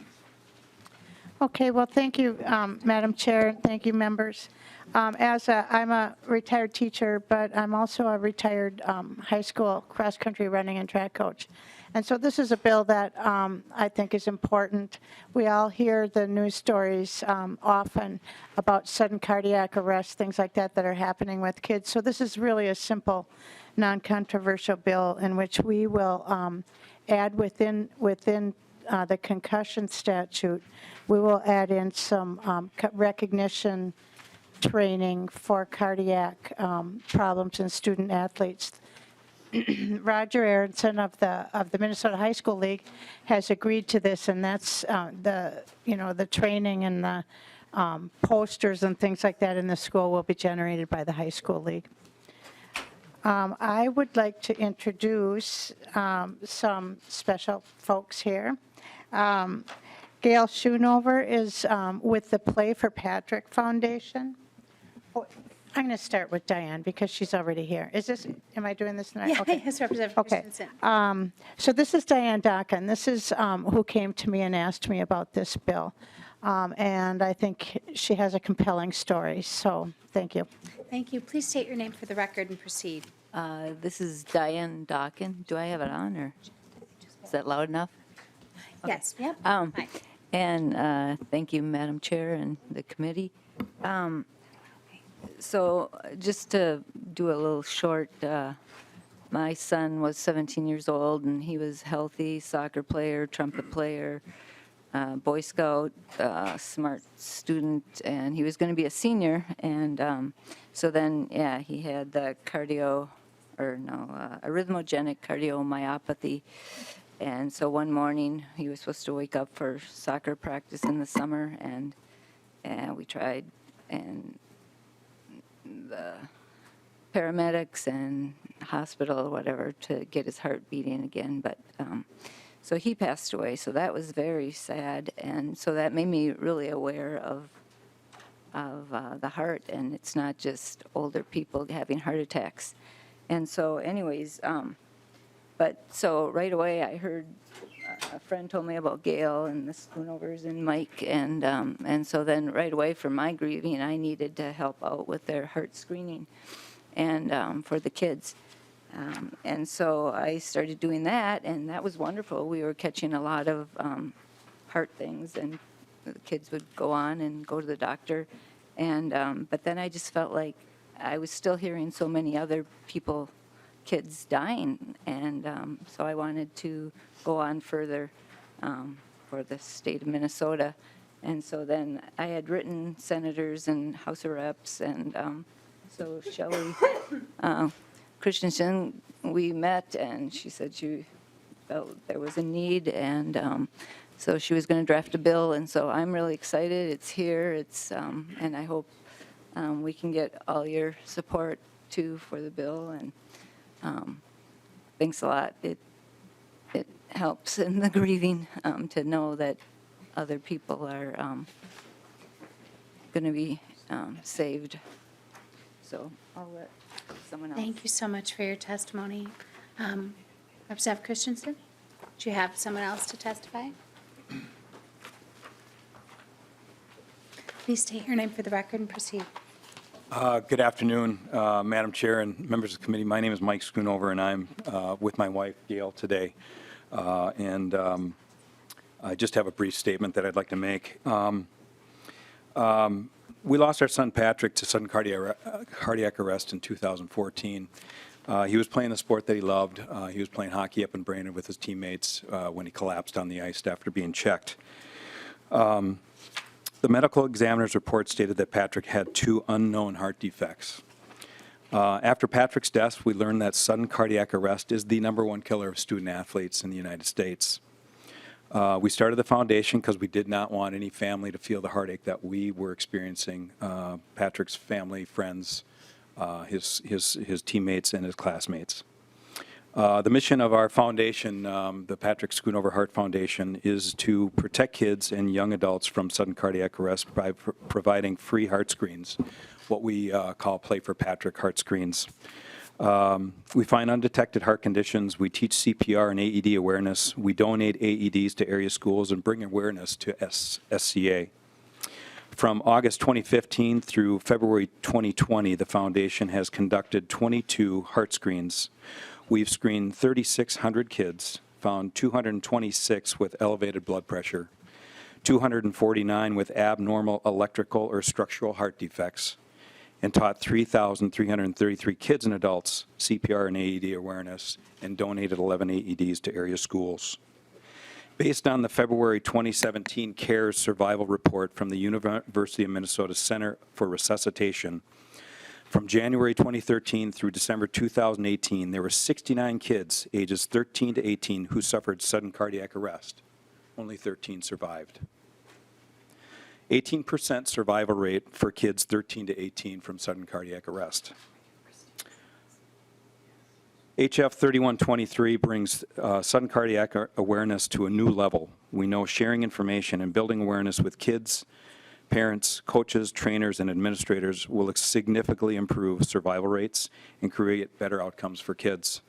Okay, well, thank you, Madam Chair. Thank you, members. I'm a retired teacher, but I'm also a retired high school cross-country running and track coach. And so this is a bill that I think is important. We all hear the news stories often about sudden cardiac arrest, things like that that are happening with kids. So this is really a simple, non-controversial bill in which we will add within the concussion statute, we will add in some recognition training for cardiac problems in student athletes. Roger Aronson of the Minnesota High School League has agreed to this, and that's the training and the posters and things like that in the school will be generated by the High School League. I would like to introduce some special folks here. Gail Schoonover is with the Play for Patrick Foundation. Oh, I'm going to start with Diane because she's already here. Am I doing this tonight? Yeah, Okay. yes, Representative Okay. Christensen. So this is Diane Dockin. This is who came to me and asked me about this bill. And I think she has a compelling story. So thank you. Thank you. Please state your name for the record and proceed. This is Diane Dockin. Do I have it on, or is that loud enough? Yes, yep. Um, Hi. And thank you, Madam Chair and the committee. So just to do a little short, my son was 17 years old, and he was healthy, soccer player, trumpet player, Boy Scout, smart student, and he was going to be a senior. And so then, yeah, he had the arrhythmogenic cardiomyopathy. And so one morning, he was supposed to wake up for soccer practice in the summer, and we tried, and the paramedics and hospital or whatever to get his heart beating again. But so he passed away, so that was very sad. And so that made me really aware of the heart, and it's not just older people having heart attacks. And so anyways, but so right away I heard a friend told me about Gail and the Schoonovers and Mike, and so then right away for my grieving, I needed to help out with their heart screening and for the kids. And so I started doing that, and that was wonderful. We were catching a lot of heart things, and the kids would go on and go to the doctor. And but then I just felt like I was still hearing so many other kids dying, and so I wanted to go on further for the state of Minnesota. And so then I had written senators and House of Reps, and so Shelley Christensen, we met, and she said she felt there was a need, and so she was going to draft a bill, and so I'm really excited. It's here, and I hope we can get all your support too for the bill, and thanks a lot. It helps in the grieving to know that other people are going to be saved. So I'll let someone else. Thank you so much for your testimony. Representative Christensen, do you have someone else to testify? Please state your name for the record and proceed. Good afternoon, Madam Chair and members of the committee. My name is Mike Schoonover, and I'm with my wife, Gail, today. And I just have a brief statement that I'd like to make. We lost our son, Patrick, to sudden cardiac arrest in 2014. He was playing the sport that he loved. He was playing hockey up in Brainerd with his teammates when he collapsed on the ice after being checked. The medical examiner's report stated that Patrick had 2 unknown heart defects. After Patrick's death, we learned that sudden cardiac arrest is the #1 killer of student athletes in the United States. We started the foundation because we did not want any family to feel the heartache that we were experiencing. Patrick's family, friends, his teammates and his classmates. The mission of our foundation, the Patrick Schoonover Heart Foundation, is to protect kids and young adults from sudden cardiac arrest by providing free heart screens, what we call Play for Patrick heart screens. We find undetected heart conditions. We teach CPR and AED awareness. We donate AEDs to area schools and bring awareness to SCA. From August 2015 through February 2020, the foundation has conducted 22 heart screens. We've screened 3,600 kids, found 226 with elevated blood pressure, 249 with abnormal electrical or structural heart defects, and taught 3,333 kids and adults CPR and AED awareness, and donated 11 AEDs to area schools. Based on the February 2017 CARES survival report from the University of Minnesota Center for Resuscitation, from January 2013 through December 2018, there were 69 kids ages 13 to 18 who suffered sudden cardiac arrest. Only 13 survived. 18% survival rate for kids 13 to 18 from sudden cardiac arrest. HF 3123 brings sudden cardiac awareness to a new level. We know sharing information and building awareness with kids, parents, coaches, trainers, and administrators will significantly improve survival rates and create better outcomes for kids.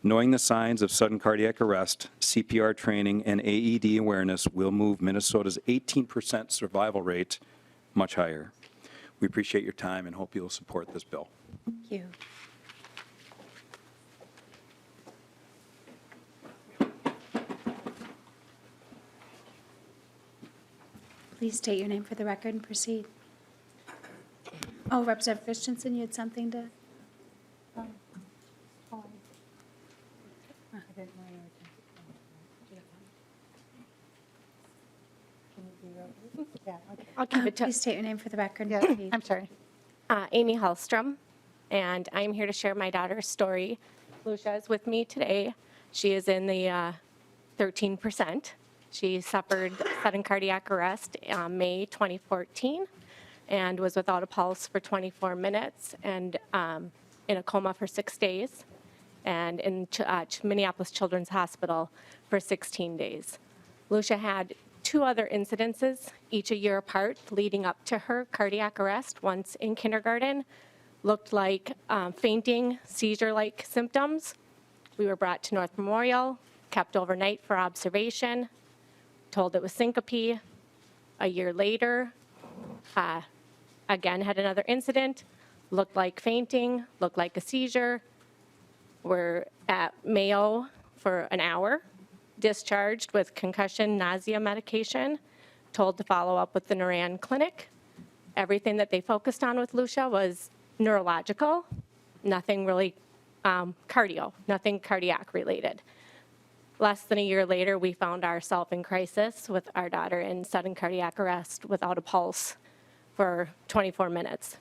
Knowing the signs of sudden cardiac arrest, CPR training, and AED awareness will move Minnesota's 18% survival rate much higher. We appreciate your time and hope you'll support this bill. Thank you. Please state your name for the record and proceed. Oh, Representative Christensen, you had something to? I'll keep it to. Please state your name for the record. Yeah, and proceed. I'm sorry. Amy Hallstrom, and I'm here to share my daughter's story. Lucia is with me today. She is in the 13%. She suffered sudden cardiac arrest May 2014 and was without a pulse for 24 minutes and in a coma for 6 days and in Minneapolis Children's Hospital for 16 days. Lucia had 2 other incidences, each a year apart, leading up to her cardiac arrest. Once in kindergarten, looked like fainting, seizure-like symptoms. We were brought to North Memorial, kept overnight for observation, told it was syncope. A year later, again had another incident, looked like fainting, looked like a seizure. We're at Mayo for an hour, discharged with concussion nausea medication, told to follow up with the Noran Clinic. Everything that they focused on with Lucia was neurological, nothing really cardio, nothing cardiac related. Less than a year later, we found ourselves in crisis with our daughter in sudden cardiac arrest without a pulse for 24 minutes.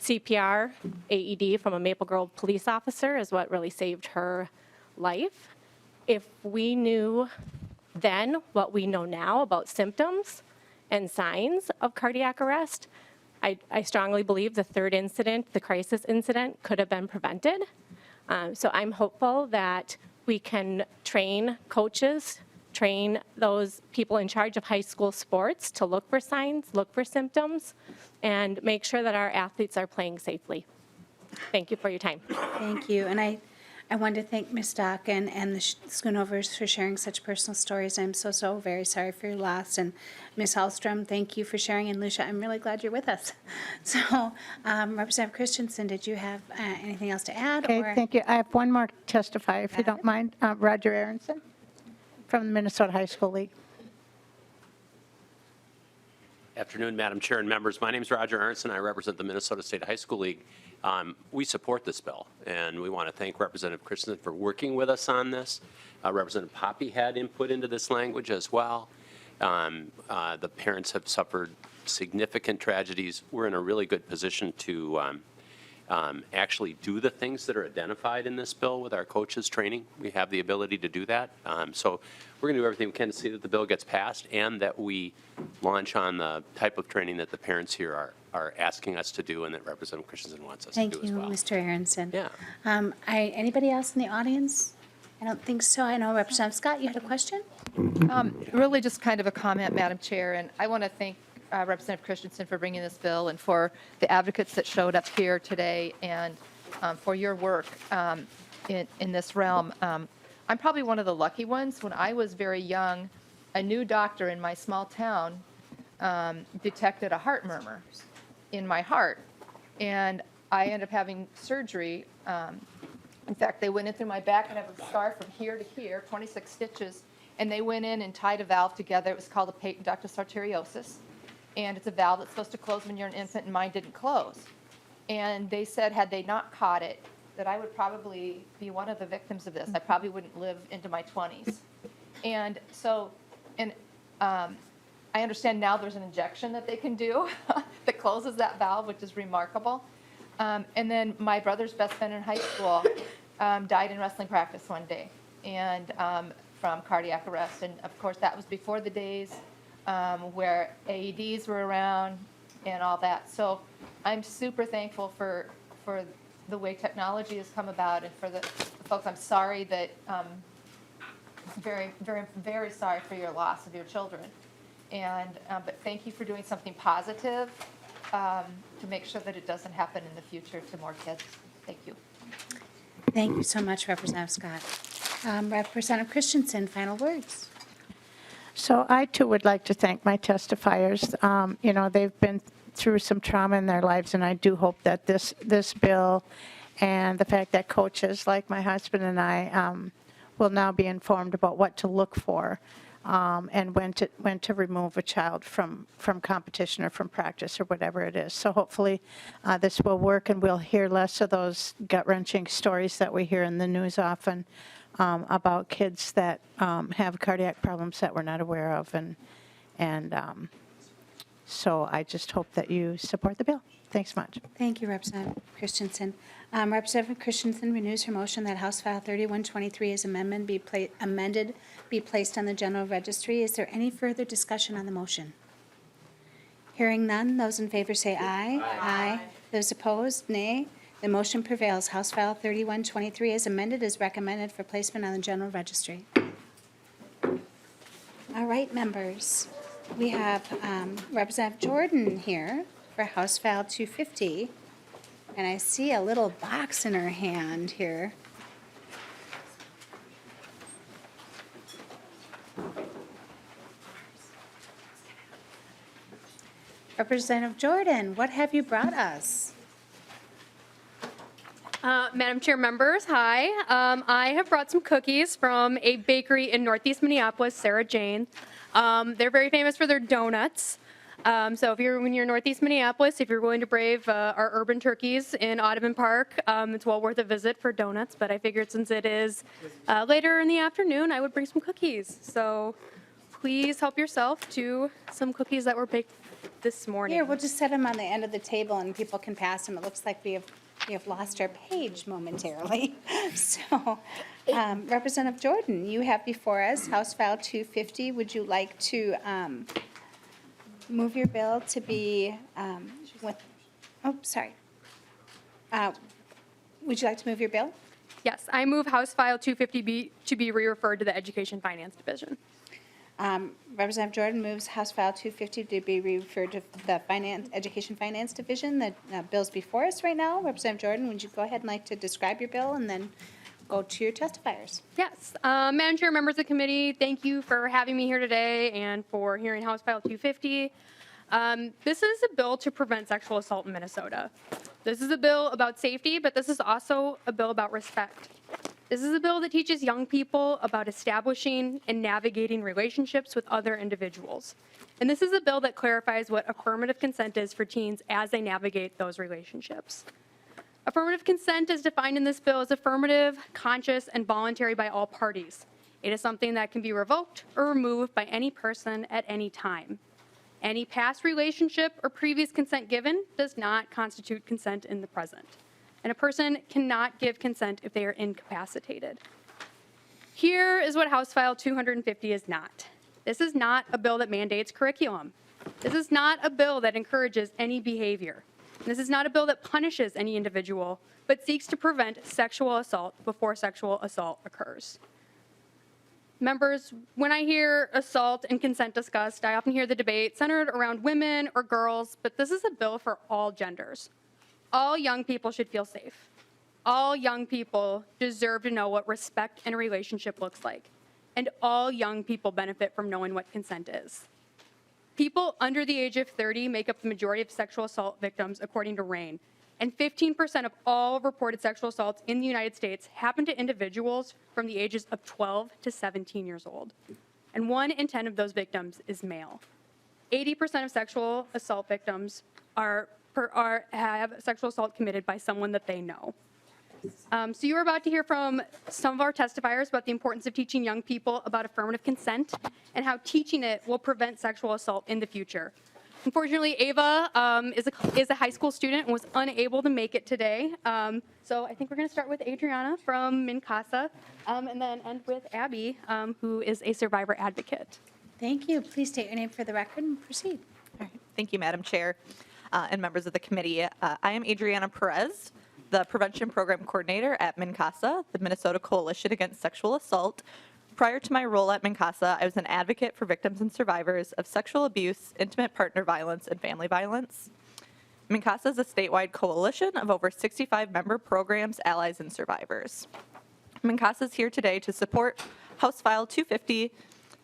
CPR, AED from a Maple Grove police officer is what really saved her life. If we knew then what we know now about symptoms and signs of cardiac arrest, I strongly believe the third incident, the crisis incident, could have been prevented. So I'm hopeful that we can train coaches, train those people in charge of high school sports to look for signs, look for symptoms, and make sure that our athletes are playing safely. Thank you for your time. Thank you. And I wanted to thank Ms. Stock and the Schoonovers for sharing such personal stories. I'm so very sorry for your loss. And Ms. Hallstrom, thank you for sharing. And Lucia, I'm really glad you're with us. So Representative Christensen, did you have anything else to add? Okay, or? thank you. I have one more to testify, if you don't mind. Roger Aronson from the Minnesota High School League. Afternoon, Madam Chair and members. My name is Roger Aronson. I represent the Minnesota State High School League. We support this bill, and we want to thank Representative Christensen for working with us on this. Representative Poppy had input into this language as well. The parents have suffered significant tragedies. We're in a really good position to actually do the things that are identified in this bill with our coaches training. We have the ability to do that. So we're going to do everything we can to see that the bill gets passed and that we launch on the type of training that the parents here are asking us to do and that Representative Christensen wants us Thank to do as you, well. Mr. Aronson. Yeah. Anybody else in the audience? I don't think so. I know Representative Scott, you had a question? Really just kind of a comment, Madam Chair, and I want to thank Representative Christensen for bringing this bill and for the advocates that showed up here today and for your work in this realm. I'm probably one of the lucky ones. When I was very young, a new doctor in my small town detected a heart murmur in my heart, and I ended up having surgery. In fact, they went in through my back and I have a scar from here to here, 26 stitches, and they went in and tied a valve together. It was called a patent ductus arteriosus, and it's a valve that's supposed to close when you're an infant, and mine didn't close. And they said had they not caught it, that I would probably be one of the victims of this. I probably wouldn't live into my 20s. And so, I understand now there's an injection that they can do that closes that valve, which is remarkable. And then my brother's best friend in high school died in wrestling practice one day, and from cardiac arrest. And of course, that was before the days where AEDs were around and all that. So I'm super thankful for the way technology has come about, and for the folks. I'm sorry that very, very, very sorry for your loss of your children. And but thank you for doing something positive to make sure that it doesn't happen in the future to more kids. Thank you. Thank you so much, Representative Scott. Representative Christensen, final words. So I too would like to thank my testifiers. They've been through some trauma in their lives, and I do hope that this bill and the fact that coaches like my husband and I will now be informed about what to look for and when to remove a child from competition or from practice or whatever it is. So hopefully this will work, and we'll hear less of those gut-wrenching stories that we hear in the news often about kids that have cardiac problems that we're not aware of. So I just hope that you support the bill. Thanks much. Thank you, Representative Christensen. Representative Christensen renews her motion that House File 3123 as amended be placed on the general registry. Is there any further discussion on the motion? Hearing none, those in favor say aye. Aye. Those opposed, nay. The motion prevails. House File 3123 as amended is recommended for placement on the general registry. All right, members. We have Representative Jordan here for House File 250, and I see a little box in her hand here. Representative Jordan, what have you brought us? Madam Chair, members, hi. I have brought some cookies from a bakery in Northeast Minneapolis, Sarah Jane. They're very famous for their donuts. So when you're in Northeast Minneapolis, if you're going to brave our urban turkeys in Audubon Park, it's well worth a visit for donuts. But I figured since it is later in the afternoon, I would bring some cookies. So please help yourself to some cookies that were baked this morning. Here, we'll just set them on the end of the table and people can pass them. It looks like we have lost our page momentarily. So, Representative Jordan, you have before us House File 250. Would you like to move your bill to be would you like to move your bill? Yes, I move House File 250 to be re-referred to the Education Finance Division. Representative Jordan moves House File 250 to be referred to the Education Finance Division. The bill's before us right now. Representative Jordan, would you go ahead and like to describe your bill and then go to your testifiers? Yes. Madam Chair, members of the committee, thank you for having me here today and for hearing House File 250. This is a bill to prevent sexual assault in Minnesota. This is a bill about safety, but this is also a bill about respect. This is a bill that teaches young people about establishing and navigating relationships with other individuals. And this is a bill that clarifies what affirmative consent is for teens as they navigate those relationships. Affirmative consent is defined in this bill as affirmative, conscious, and voluntary by all parties. It is something that can be revoked or removed by any person at any time. Any past relationship or previous consent given does not constitute consent in the present. And a person cannot give consent if they are incapacitated. Here is what House File 250 is not. This is not a bill that mandates curriculum. This is not a bill that encourages any behavior. This is not a bill that punishes any individual, but seeks to prevent sexual assault before sexual assault occurs. Members, when I hear assault and consent discussed, I often hear the debate centered around women or girls, but this is a bill for all genders. All young people should feel safe. All young people deserve to know what respect and relationship looks like. And all young people benefit from knowing what consent is. People under the age of 30 make up the majority of sexual assault victims, according to RAINN. And 15% of all reported sexual assaults in the United States happen to individuals from the ages of 12 to 17 years old. And 1 in 10 of those victims is male. 80% of sexual assault victims have sexual assault committed by someone that they know. So you're about to hear from some of our testifiers about the importance of teaching young people about affirmative consent and how teaching it will prevent sexual assault in the future. Unfortunately, Ava is a high school student and was unable to make it today. So I think we're going to start with Adriana from MnCASA and then end with Abby, who is a survivor advocate. Thank you. Please state your name for the record and proceed. All right. Thank you, Madam Chair and members of the committee. I am Adriana Perez, the Prevention Program Coordinator at MnCASA, the Minnesota Coalition Against Sexual Assault. Prior to my role at MnCASA, I was an advocate for victims and survivors of sexual abuse, intimate partner violence, and family violence. MnCASA is a statewide coalition of over 65 member programs, allies, and survivors. MnCASA is here today to support House File 250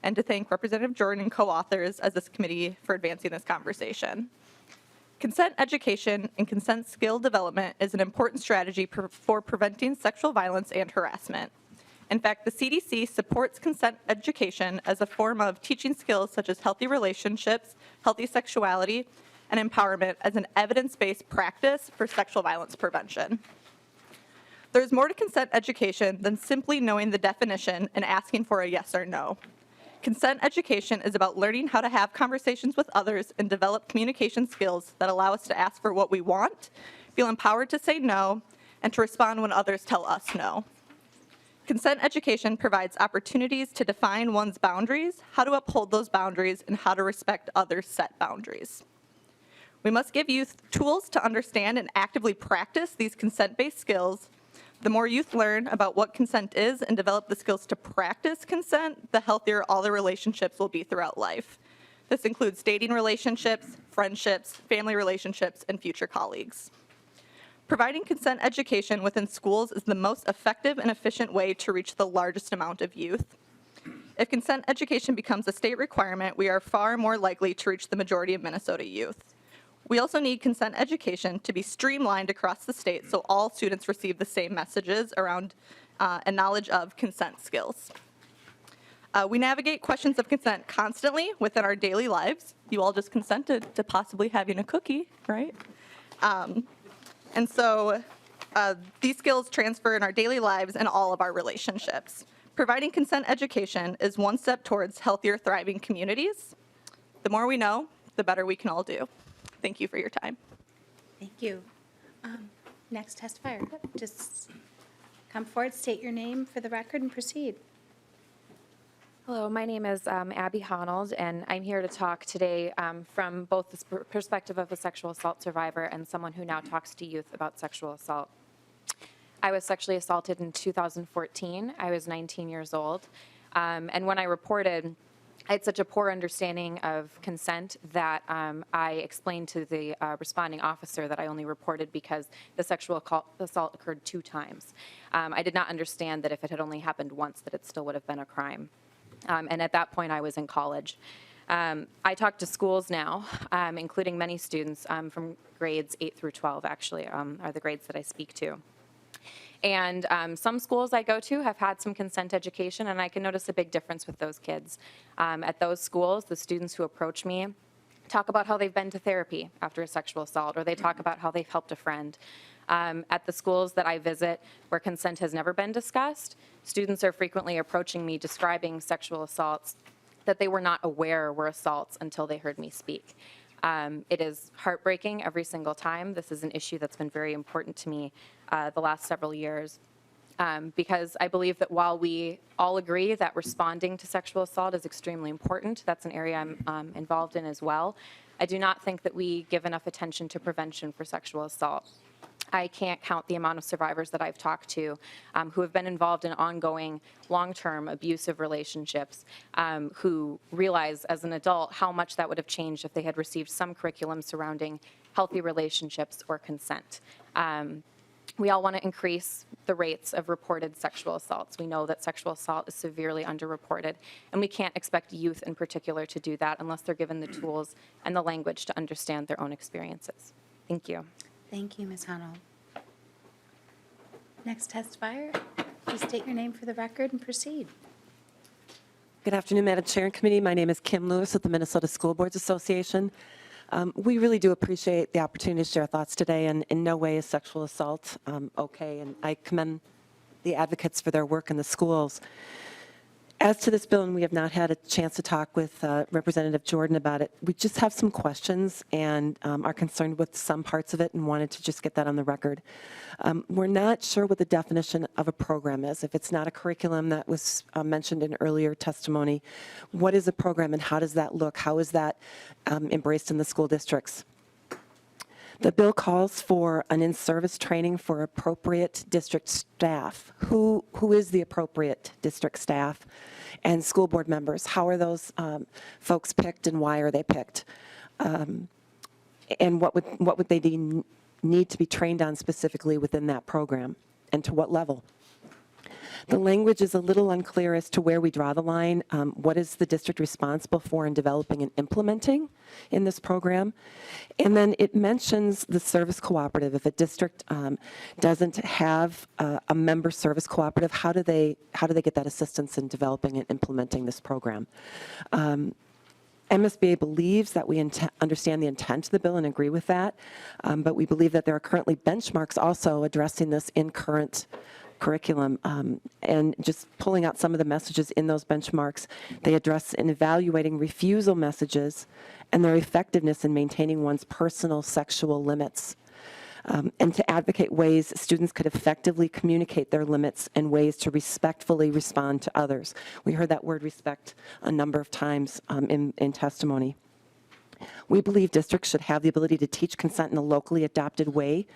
and to thank Representative Jordan and co-authors as this committee for advancing this conversation. Consent education and consent skill development is an important strategy for preventing sexual violence and harassment. In fact, the CDC supports consent education as a form of teaching skills such as healthy relationships, healthy sexuality, and empowerment as an evidence-based practice for sexual violence prevention. There's more to consent education than simply knowing the definition and asking for a yes or no. Consent education is about learning how to have conversations with others and develop communication skills that allow us to ask for what we want, feel empowered to say no, and to respond when others tell us no. Consent education provides opportunities to define one's boundaries, how to uphold those boundaries, and how to respect others' set boundaries. We must give youth tools to understand and actively practice these consent-based skills. The more youth learn about what consent is and develop the skills to practice consent, the healthier all their relationships will be throughout life. This includes dating relationships, friendships, family relationships, and future colleagues. Providing consent education within schools is the most effective and efficient way to reach the largest amount of youth. If consent education becomes a state requirement, we are far more likely to reach the majority of Minnesota youth. We also need consent education to be streamlined across the state so all students receive the same messages around and knowledge of consent skills. We navigate questions of consent constantly within our daily lives. You all just consented to possibly having a cookie, right? And so these skills transfer in our daily lives and all of our relationships. Providing consent education is one step towards healthier, thriving communities. The more we know, the better we can all do. Thank you for your time. Thank you. Next testifier, just come forward, state your name for the record and proceed. Hello, my name is Abby Honnold, and I'm here to talk today from both the perspective of a sexual assault survivor and someone who now talks to youth about sexual assault. I was sexually assaulted in 2014. I was 19 years old. And when I reported, I had such a poor understanding of consent that I explained to the responding officer that I only reported because the sexual assault occurred 2 times. I did not understand that if it had only happened once, that it still would have been a crime. And at that point, I was in college. I talk to schools now, including many students from grades 8 through 12, actually, are the grades that I speak to. And some schools I go to have had some consent education, and I can notice a big difference with those kids. At those schools, the students who approach me talk about how they've been to therapy after a sexual assault, or they talk about how they've helped a friend. At the schools that I visit where consent has never been discussed, students are frequently approaching me describing sexual assaults that they were not aware were assaults until they heard me speak. It is heartbreaking every single time. This is an issue that's been very important to me the last several years. because I believe that while we all agree that responding to sexual assault is extremely important, that's an area I'm involved in as well, I do not think that we give enough attention to prevention for sexual assault. I can't count the amount of survivors that I've talked to who have been involved in ongoing long-term abusive relationships who realize as an adult how much that would have changed if they had received some curriculum surrounding healthy relationships or consent. We all want to increase the rates of reported sexual assaults. We know that sexual assault is severely underreported, and we can't expect youth in particular to do that unless they're given the tools and the language to understand their own experiences. Thank you. Thank you, Ms. Honnold. Next testifier, please state your name for the record and proceed. Good afternoon, Madam Chair and Committee. My name is Kim Lewis with the Minnesota School Boards Association. We really do appreciate the opportunity to share thoughts today, and in no way is sexual assault okay, and I commend the advocates for their work in the schools. As to this bill, and we have not had a chance to talk with Representative Jordan about it, we just have some questions and are concerned with some parts of it and wanted to just get that on the record. We're not sure what the definition of a program is. If it's not a curriculum that was mentioned in earlier testimony, what is a program and how does that look? How is that embraced in the school districts? The bill calls for an in-service training for appropriate district staff. Who is the appropriate district staff? And school board members, how are those folks picked and why are they picked? And what would they need to be trained on specifically within that program, and to what level? The language is a little unclear as to where we draw the line. What is the district responsible for in developing and implementing in this program? And then it mentions the service cooperative. If a district doesn't have a member service cooperative, how do they get that assistance in developing and implementing this program? MSBA believes that we understand the intent of the bill and agree with that, but we believe that there are currently benchmarks also addressing this in current curriculum, and just pulling out some of the messages in those benchmarks. They address in evaluating refusal messages and their effectiveness in maintaining one's personal sexual limits, and to advocate ways students could effectively communicate their limits and ways to respectfully respond to others. We heard that word respect a number of times in testimony. We believe districts should have the ability to teach consent in a locally adopted way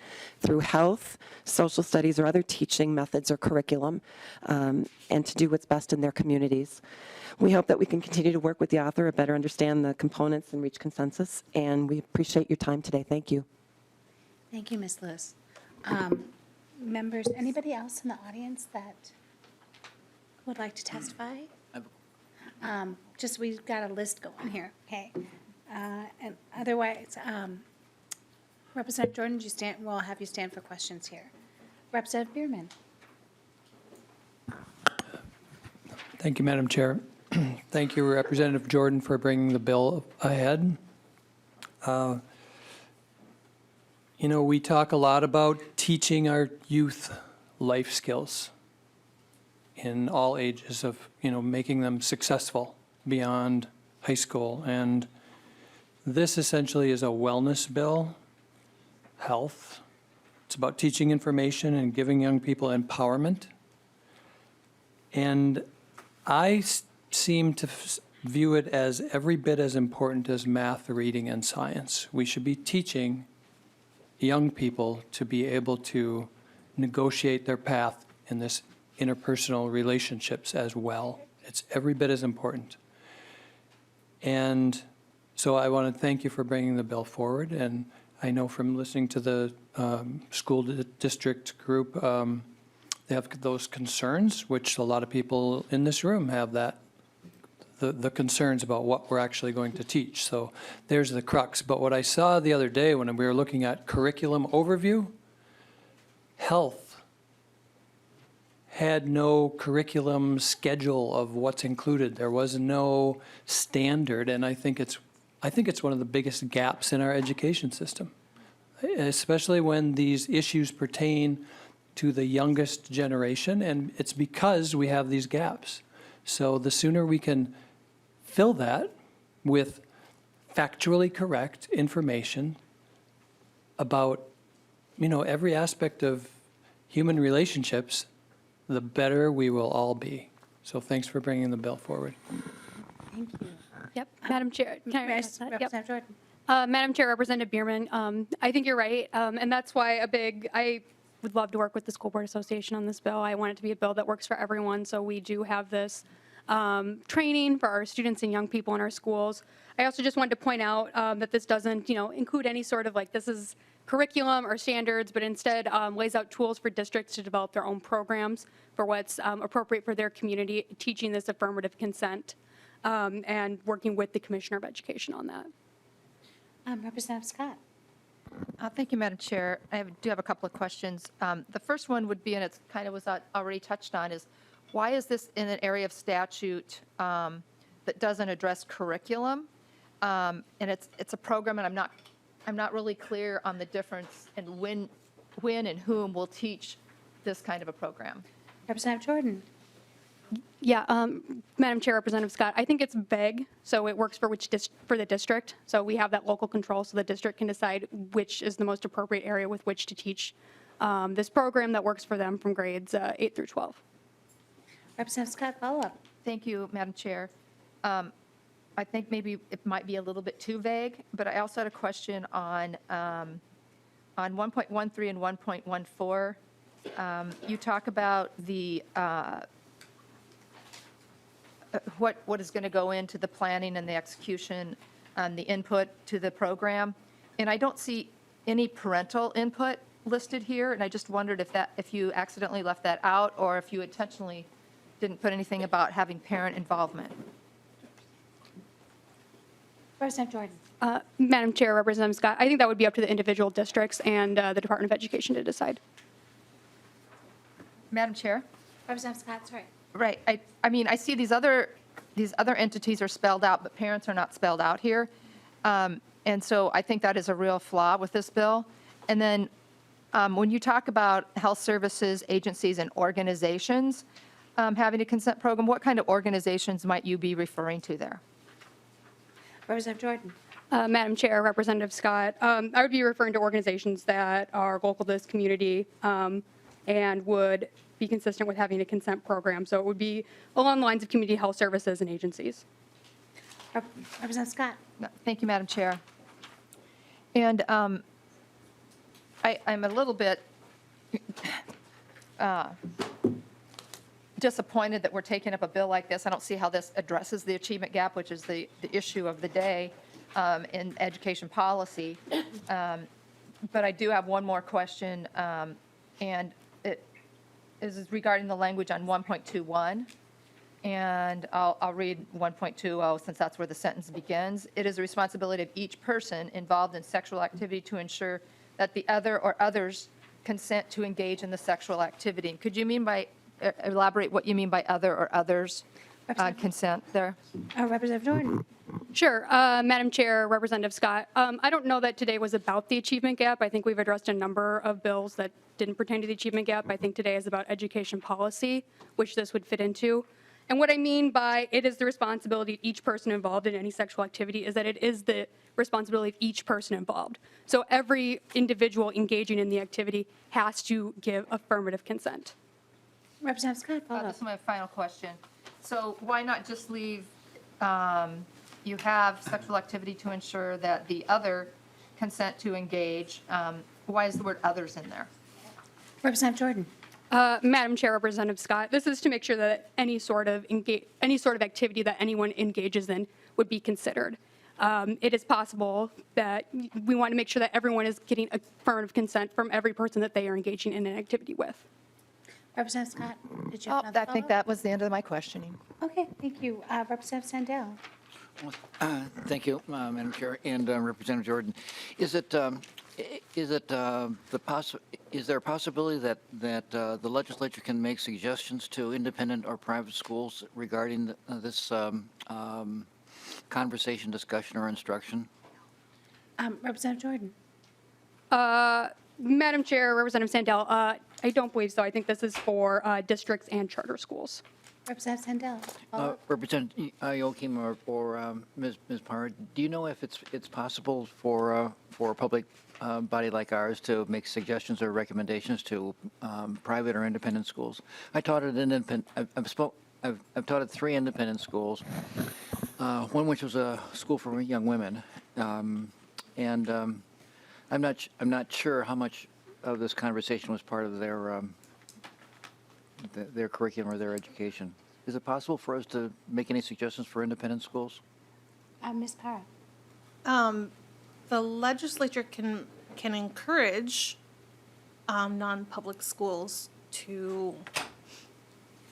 through health, social studies, or other teaching methods or curriculum, and to do what's best in their communities. We hope that we can continue to work with the author to better understand the components and reach consensus, and we appreciate your time today. Thank you. Thank you, Ms. Lewis. Members, anybody else in the audience that would like to testify? Just, we've got a list going here, okay? And otherwise, Representative Jordan, we'll have you stand for questions here. Representative Bierman. Thank you, Madam Chair. Thank you, Representative Jordan, for bringing the bill ahead. You know, we talk a lot about teaching our youth life skills in all ages of, making them successful beyond high school. And this essentially is a wellness bill, health. It's about teaching information and giving young people empowerment. And I seem to view it as every bit as important as math, reading, and science. We should be teaching young people to be able to negotiate their path in this interpersonal relationships as well. It's every bit as important. And so I want to thank you for bringing the bill forward. And I know from listening to the school district group, they have those concerns, which a lot of people in this room have the concerns about what we're actually going to teach. So there's the crux. But what I saw the other day when we were looking at curriculum overview, health had no curriculum schedule of what's included. There was no standard, and I think it's one of the biggest gaps in our education system, especially when these issues pertain to the youngest generation, and it's because we have these gaps. So the sooner we can fill that with factually correct information about, every aspect of human relationships, the better we will all be. So thanks for bringing the bill forward. Thank you. Yep, Madam Chair, can I address that? Yep. Representative Jordan. Madam Chair, Representative Bierman, I think you're right, and that's why I would love to work with the School Board Association on this bill. I want it to be a bill that works for everyone, so we do have this training for our students and young people in our schools. I also just wanted to point out that this doesn't, include any sort of this is curriculum or standards, but instead lays out tools for districts to develop their own programs for what's appropriate for their community, teaching this affirmative consent and working with the Commissioner of Education on that. Representative Scott. Thank you, Madam Chair. I do have a couple of questions. The first one would be, and it's kind of was already touched on, is why is this in an area of statute that doesn't address curriculum? And it's a program, and I'm not really clear on the difference in when and whom will teach this kind of a program. Representative Jordan. Yeah, Madam Chair, Representative Scott, I think it's vague, so it works for for the district. So we have that local control, so the district can decide which is the most appropriate area with which to teach this program that works for them from grades 8 through 12. Representative Scott, follow up. Thank you, Madam Chair. I think maybe it might be a little bit too vague, but I also had a question on 1.13 and 1.14. You talk about the what is going to go into the planning and the execution and the input to the program, and I don't see any parental input listed here, and I just wondered if you accidentally left that out or if you intentionally didn't put anything about having parent involvement. Representative Jordan. Madam Chair, Representative Scott, I think that would be up to the individual districts and the Department of Education to decide. Madam Chair? Representative Scott, sorry. Right. I mean, I see these other entities are spelled out, but parents are not spelled out here. And so I think that is a real flaw with this bill. And then when you talk about health services, agencies, and organizations having a consent program, what kind of organizations might you be referring to there? Representative Jordan. Madam Chair, Representative Scott, I would be referring to organizations that are local to this community and would be consistent with having a consent program. So it would be along the lines of community health services and agencies. Representative Scott. Thank you, Madam Chair. And I'm a little bit disappointed that we're taking up a bill like this. I don't see how this addresses the achievement gap, which is the issue of the day in education policy. But I do have one more question, and it is regarding the language on 1.21. And I'll read 1.20 since that's where the sentence begins. It is the responsibility of each person involved in sexual activity to ensure that the other or others consent to engage in the sexual activity. Could you elaborate what you mean by other or others consent there? Representative Jordan. Sure. Madam Chair, Representative Scott, I don't know that today was about the achievement gap. I think we've addressed a number of bills that didn't pertain to the achievement gap. I think today is about education policy, which this would fit into. And what I mean by it is the responsibility of each person involved in any sexual activity is that it is the responsibility of each person involved. So every individual engaging in the activity has to give affirmative consent. Representative Scott, follow up. This is my final question. So why not just leave, you have sexual activity to ensure that the other consent to engage. Why is the word others in there? Representative Jordan. Madam Chair, Representative Scott, this is to make sure that any sort of activity that anyone engages in would be considered. It is possible that we want to make sure that everyone is getting affirmative consent from every person that they are engaging in an activity with. Representative Scott, did you have another I think follow-up? that was the end of my questioning. Okay, thank you. Representative Sandell. Thank you, Madam Chair, and Representative Jordan. Is there a possibility that the legislature can make suggestions to independent or private schools regarding this conversation, discussion, or instruction? Representative Jordan. Madam Chair, Representative Sandell, I don't believe so. I think this is for districts and charter schools. Representative Sandell. follow-up. Representative Joachim or Ms. Parr, do you know if it's possible for a public body like ours to make suggestions or recommendations to private or independent schools. I taught at I've taught at 3 independent schools, one which was a school for young women, and I'm not sure how much of this conversation was part of their curriculum or their education. Is it possible for us to make any suggestions for independent schools? Ms. Parra. The legislature can encourage non-public schools to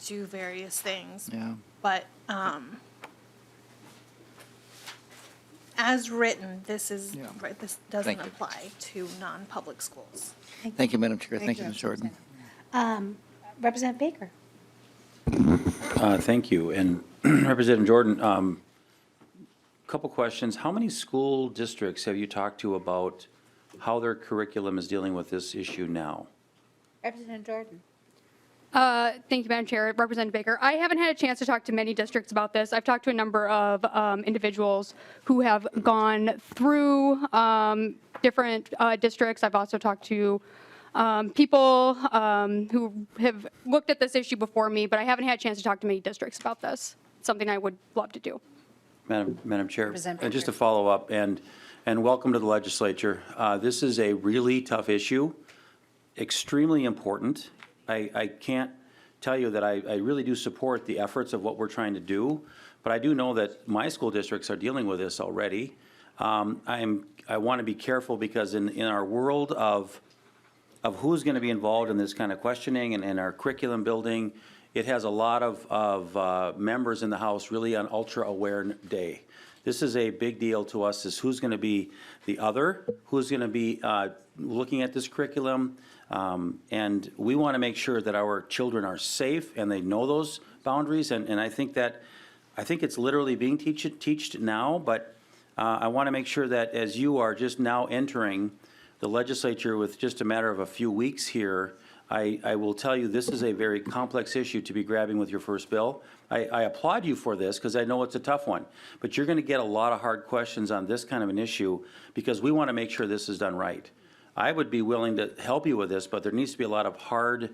do various things. Yeah. But as written, this is right. This doesn't Thank you. apply to non-public schools. Thank you, Madam Chair. Thank you, Ms. Jordan. Representative Baker. Thank you. And Representative Jordan, couple questions. How many school districts have you talked to about how their curriculum is dealing with this issue now? Representative Jordan. Thank you, Madam Chair. Representative Baker. I haven't had a chance to talk to many districts about this. I've talked to a number of individuals who have gone through different districts. I've also talked to people who have looked at this issue before me, but I haven't had a chance to talk to many districts about this. It's something I would love to do. Madam Chair, Representative just to follow up, and welcome to the legislature. This is a really tough issue, extremely important. I can't tell you that I really do support the efforts of what we're trying to do, but I do know that my school districts are dealing with this already. I want to be careful because in our world of who's going to be involved in this kind of questioning and our curriculum building, it has a lot of members in the House really on Ultra Aware Day. This is a big deal to us, is who's going to be the other, who's going to be looking at this curriculum, and we want to make sure that our children are safe and they know those boundaries, and I think it's literally being taught now, but I want to make sure that as you are just now entering the legislature with just a matter of a few weeks here, I will tell you this is a very complex issue to be grabbing with your first bill. I applaud you for this because I know it's a tough one, but you're going to get a lot of hard questions on this kind of an issue because we want to make sure this is done right. I would be willing to help you with this, but there needs to be a lot of hard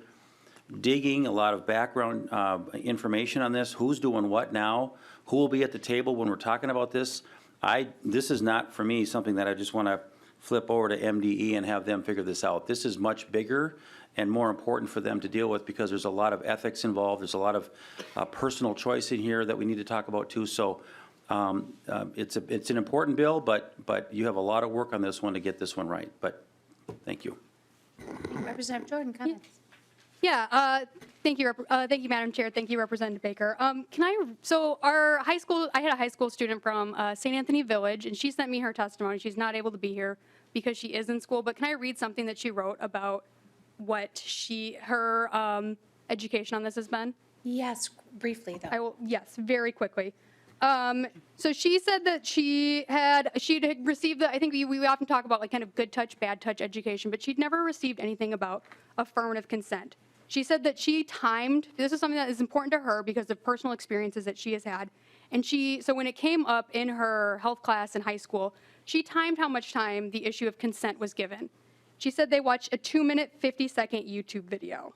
digging, a lot of background information on this. Who's doing what now? Who will be at the table when we're talking about this? This is not, for me, something that I just want to flip over to MDE and have them figure this out. This is much bigger and more important for them to deal with because there's a lot of ethics involved. There's a lot of personal choice in here that we need to talk about too. So it's an important bill, but you have a lot of work on this one to get this one right. But thank you. Representative Jordan, comments? Yeah, thank you, Madam Chair. Thank you, Representative Baker. Our high school, I had a high school student from St. Anthony Village, and she sent me her testimony. She's not able to be here because she is in school, but can I read something that she wrote about what her education on this has been? Yes, briefly though. Yes, very quickly. So she said that she'd received I think we often talk about like kind of good touch, bad touch education, but she'd never received anything about affirmative consent. She said that she timed, this is something that is important to her because of personal experiences that she has had. And so when it came up in her health class in high school, she timed how much time the issue of consent was given. She said they watched a 2-minute, 50-second YouTube video.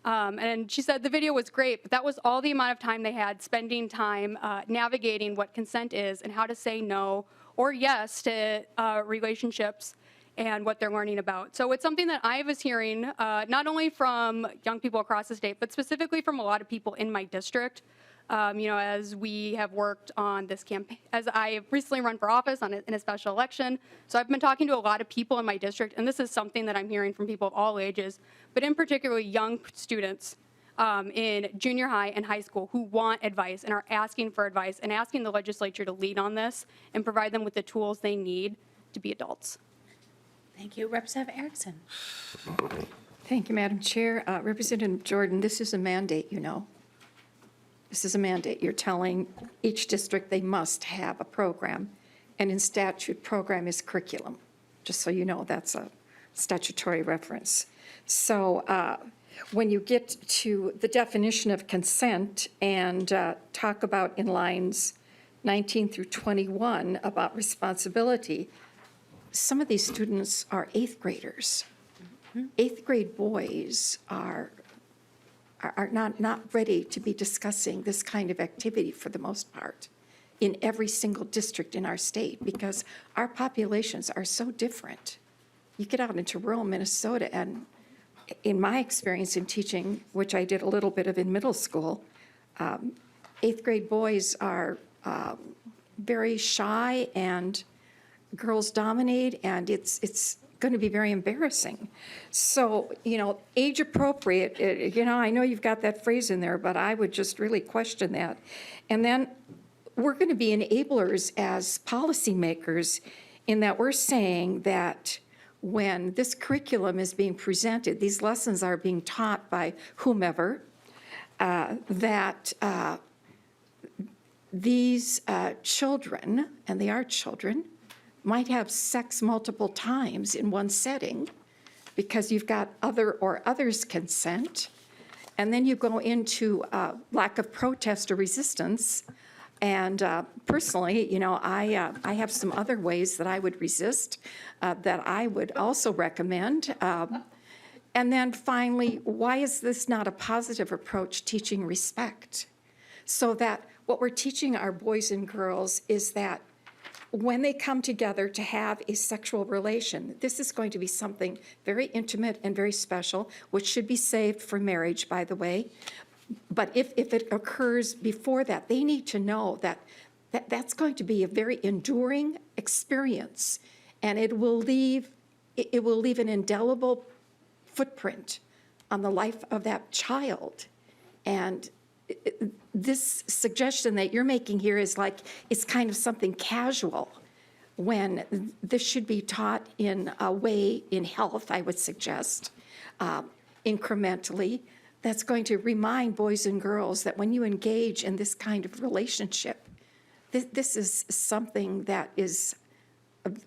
And she said the video was great, but that was all the amount of time they had spending time navigating what consent is and how to say no or yes to relationships and what they're learning about. So it's something that I was hearing not only from young people across the state, but specifically from a lot of people in my district. As we have worked on this campaign, as I have recently run for office in a special election. So I've been talking to a lot of people in my district, and this is something that I'm hearing from people of all ages, but in particular young students in junior high and high school who want advice and are asking for advice and asking the legislature to lead on this and provide them with the tools they need to be adults. Thank you. Representative Erickson. Thank you, Madam Chair. Representative Jordan, this is a mandate, you know. This is a mandate. You're telling each district they must have a program, and in statute, program is curriculum. Just so you know, that's a statutory reference. So when you get to the definition of consent and talk about in lines 19 through 21 about responsibility, some of these students are eighth graders. Eighth grade boys are not ready to be discussing this kind of activity for the most part in every single district in our state because our populations are so different. You get out into rural Minnesota, and in my experience in teaching, which I did a little bit of in middle school, eighth grade boys are very shy and girls dominate, and it's going to be very embarrassing. So, age appropriate, I know you've got that phrase in there, but I would just really question that. And then we're going to be enablers as policymakers in that we're saying that when this curriculum is being presented, these lessons are being taught by whomever, that these children, and they are children, might have sex multiple times in one setting because you've got other or others' consent. And then you go into lack of protest or resistance. And personally, I have some other ways that I would resist that I would also recommend. And then finally, why is this not a positive approach, teaching respect? So that what we're teaching our boys and girls is that when they come together to have a sexual relation, this is going to be something very intimate and very special, which should be saved for marriage, by the way. But if it occurs before that, they need to know that that's going to be a very enduring experience, and it will leave an indelible footprint on the life of that child. And this suggestion that you're making here is like, it's kind of something casual, when this should be taught in a way in health, I would suggest, incrementally, that's going to remind boys and girls that when you engage in this kind of relationship, this is something that is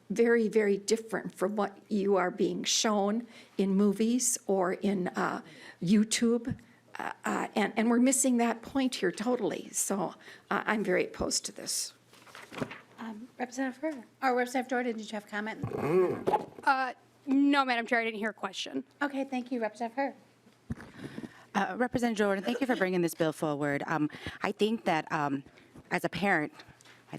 very, very different from what you are being shown in movies or in YouTube. And we're missing that point here totally. So I'm very opposed to this. Representative Herr, or Representative Jordan, did you have a comment? No, Madam Chair, I didn't hear a question. Okay, thank you, Representative Herr. Representative Jordan, thank you for bringing this bill forward. I think that as a parent,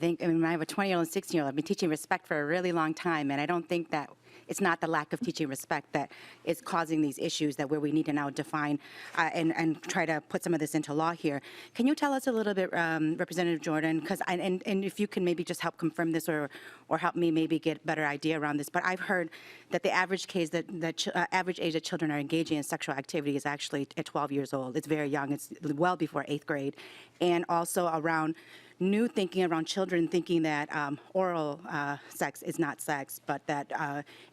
when I have a 20-year-old and 16-year-old, I've been teaching respect for a really long time, and I don't think that it's not the lack of teaching respect that is causing these issues that where we need to now define and try to put some of this into law here. Can you tell us a little bit, Representative Jordan, and if you can maybe just help confirm this or help me maybe get a better idea around this, but I've heard that the average age that children are engaging in sexual activity is actually at 12 years old. It's very young. It's well before 8th grade. And also around new thinking around children thinking that oral sex is not sex, but that,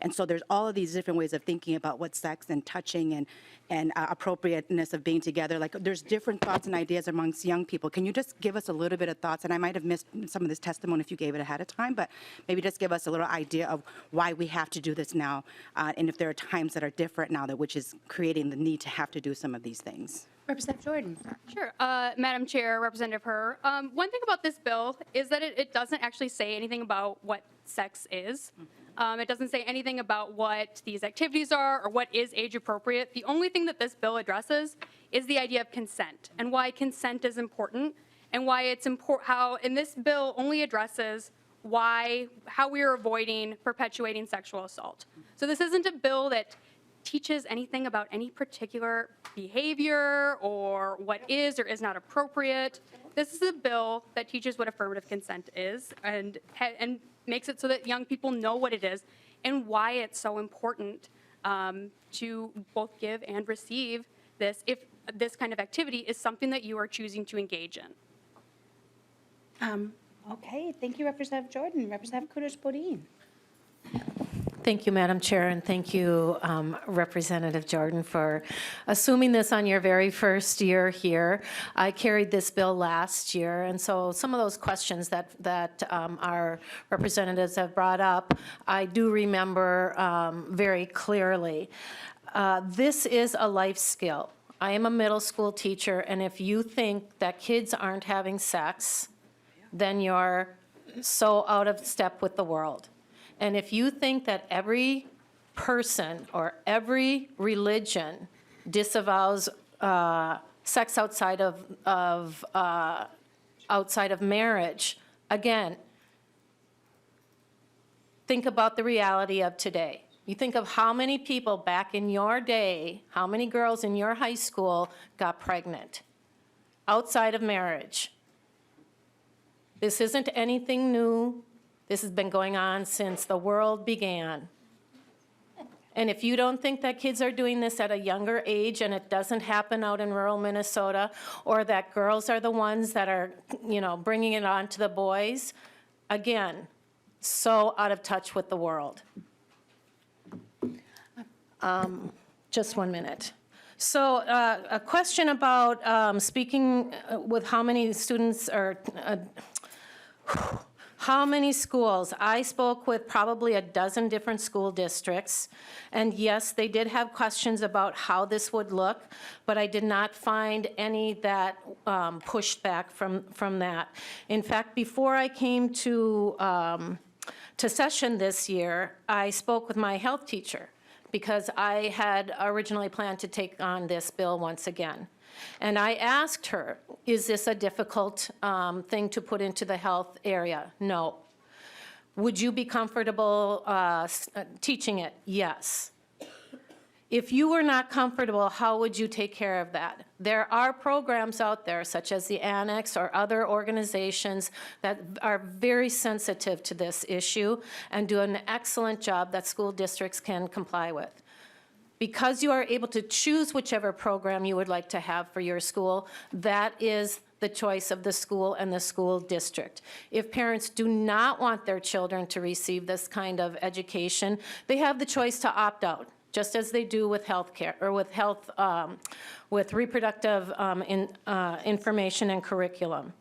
and so there's all of these different ways of thinking about what sex and touching and appropriateness of being together. Like there's different thoughts and ideas amongst young people. Can you just give us a little bit of thoughts? And I might have missed some of this testimony if you gave it ahead of time, but maybe just give us a little idea of why we have to do this now, and if there are times that are different now, which is creating the need to have to do some of these things. Representative Jordan. Sure. Madam Chair, Representative Herr, one thing about this bill is that it doesn't actually say anything about what sex is. It doesn't say anything about what these activities are or what is age appropriate. The only thing that this bill addresses is the idea of consent and why consent is important and why it's important, and this bill only addresses how we are avoiding perpetuating sexual assault. So this isn't a bill that teaches anything about any particular behavior or what is or is not appropriate. This is a bill that teaches what affirmative consent is and makes it so that young people know what it is and why it's so important to both give and receive this if this kind of activity is something that you are choosing to engage in. Okay, thank you, Representative Jordan. Representative Kunesh-Podein. Thank you, Madam Chair, and thank you, Representative Jordan, for assuming this on your very first year here. I carried this bill last year, and so some of those questions that our representatives have brought up, I do remember very clearly. This is a life skill. I am a middle school teacher, and if you think that kids aren't having sex, then you're so out of step with the world. And if you think that every person or every religion disavows sex outside of marriage, again, think about the reality of today. You think of how many people back in your day, how many girls in your high school got pregnant outside of marriage. This isn't anything new. This has been going on since the world began. And if you don't think that kids are doing this at a younger age and it doesn't happen out in rural Minnesota, or that girls are the ones that are, bringing it on to the boys, again, so out of touch with the world. Just 1 minute. So a question about speaking with how many students or how many schools. I spoke with probably a dozen different school districts, and yes, they did have questions about how this would look, but I did not find any that pushed back from that. In fact, before I came to session this year, I spoke with my health teacher, because I had originally planned to take on this bill once again. And I asked her, is this a difficult thing to put into the health area? No. Would you be comfortable teaching it? Yes. If you were not comfortable, how would you take care of that? There are programs out there, such as the Annex or other organizations that are very sensitive to this issue and do an excellent job that school districts can comply with. Because you are able to choose whichever program you would like to have for your school, that is the choice of the school and the school district. If parents do not want their children to receive this kind of education, they have the choice to opt out, just as they do with health care or with health, with reproductive information and curriculum.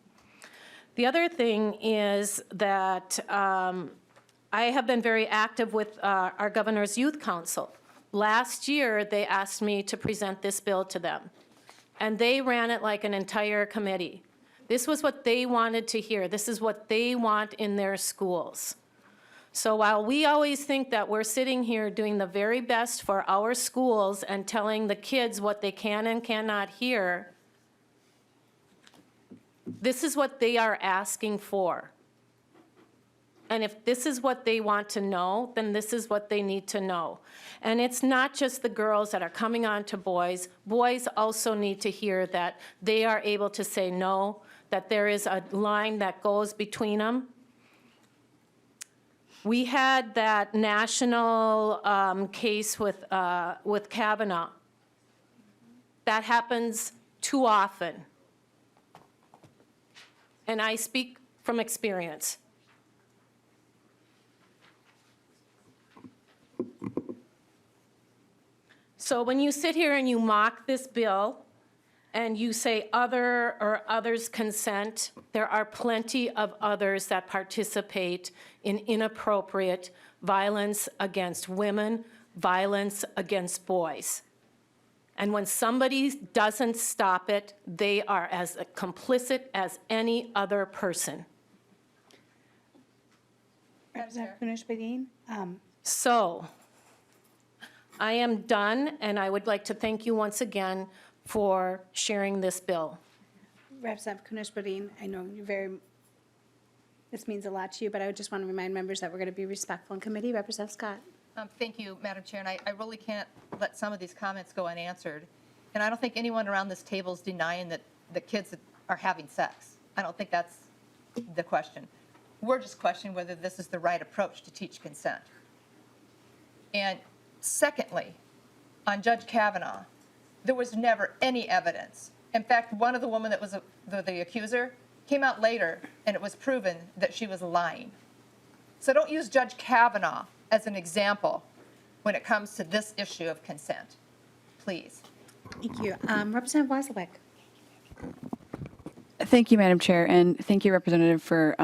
The other thing is that I have been very active with our governor's youth council. Last year, they asked me to present this bill to them, and they ran it like an entire committee. This was what they wanted to hear. This is what they want in their schools. So while we always think that we're sitting here doing the very best for our schools and telling the kids what they can and cannot hear, this is what they are asking for. And if this is what they want to know, then this is what they need to know. And it's not just the girls that are coming on to boys. Boys also need to hear that they are able to say no, that there is a line that goes between them. We had that national case with Kavanaugh. That happens too often. And I speak from experience. So when you sit here and you mock this bill and you say other or others consent, there are plenty of others that participate in inappropriate violence against women, violence against boys. And when somebody doesn't stop it, they are as complicit as any other person. Representative Kunesh-Badin? So I am done, and I would like to thank you once again for sharing this bill. Representative Kunesh-Badin, I know this means a lot to you, but I would just want to remind members that we're going to be respectful in committee. Representative Scott. Thank you, Madam Chair, and I really can't let some of these comments go unanswered. And I don't think anyone around this table is denying that the kids are having sex. I don't think that's the question. We're just questioning whether this is the right approach to teach consent. And secondly, on Judge Kavanaugh, there was never any evidence. In fact, one of the women that was the accuser came out later, and it was proven that she was lying. So don't use Judge Kavanaugh as an example when it comes to this issue of consent, please. Thank you. Representative Wasilek. Thank you, Madam Chair, and thank you, Representative, for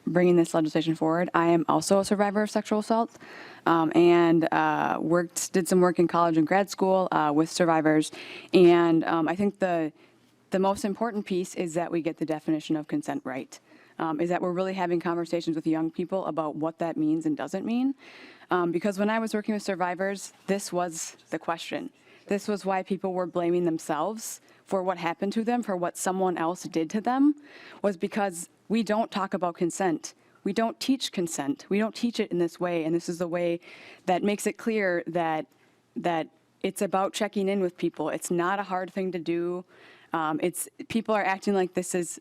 bringing this legislation forward. I am also a survivor of sexual assault and did some work in college and grad school with survivors. And I think the most important piece is that we get the definition of consent right. is that we're really having conversations with young people about what that means and doesn't mean. Because when I was working with survivors, this was the question. This was why people were blaming themselves for what happened to them, for what someone else did to them, was because we don't talk about consent. We don't teach consent. We don't teach it in this way, and this is the way that makes it clear that it's about checking in with people. It's not a hard thing to do. People are acting like this is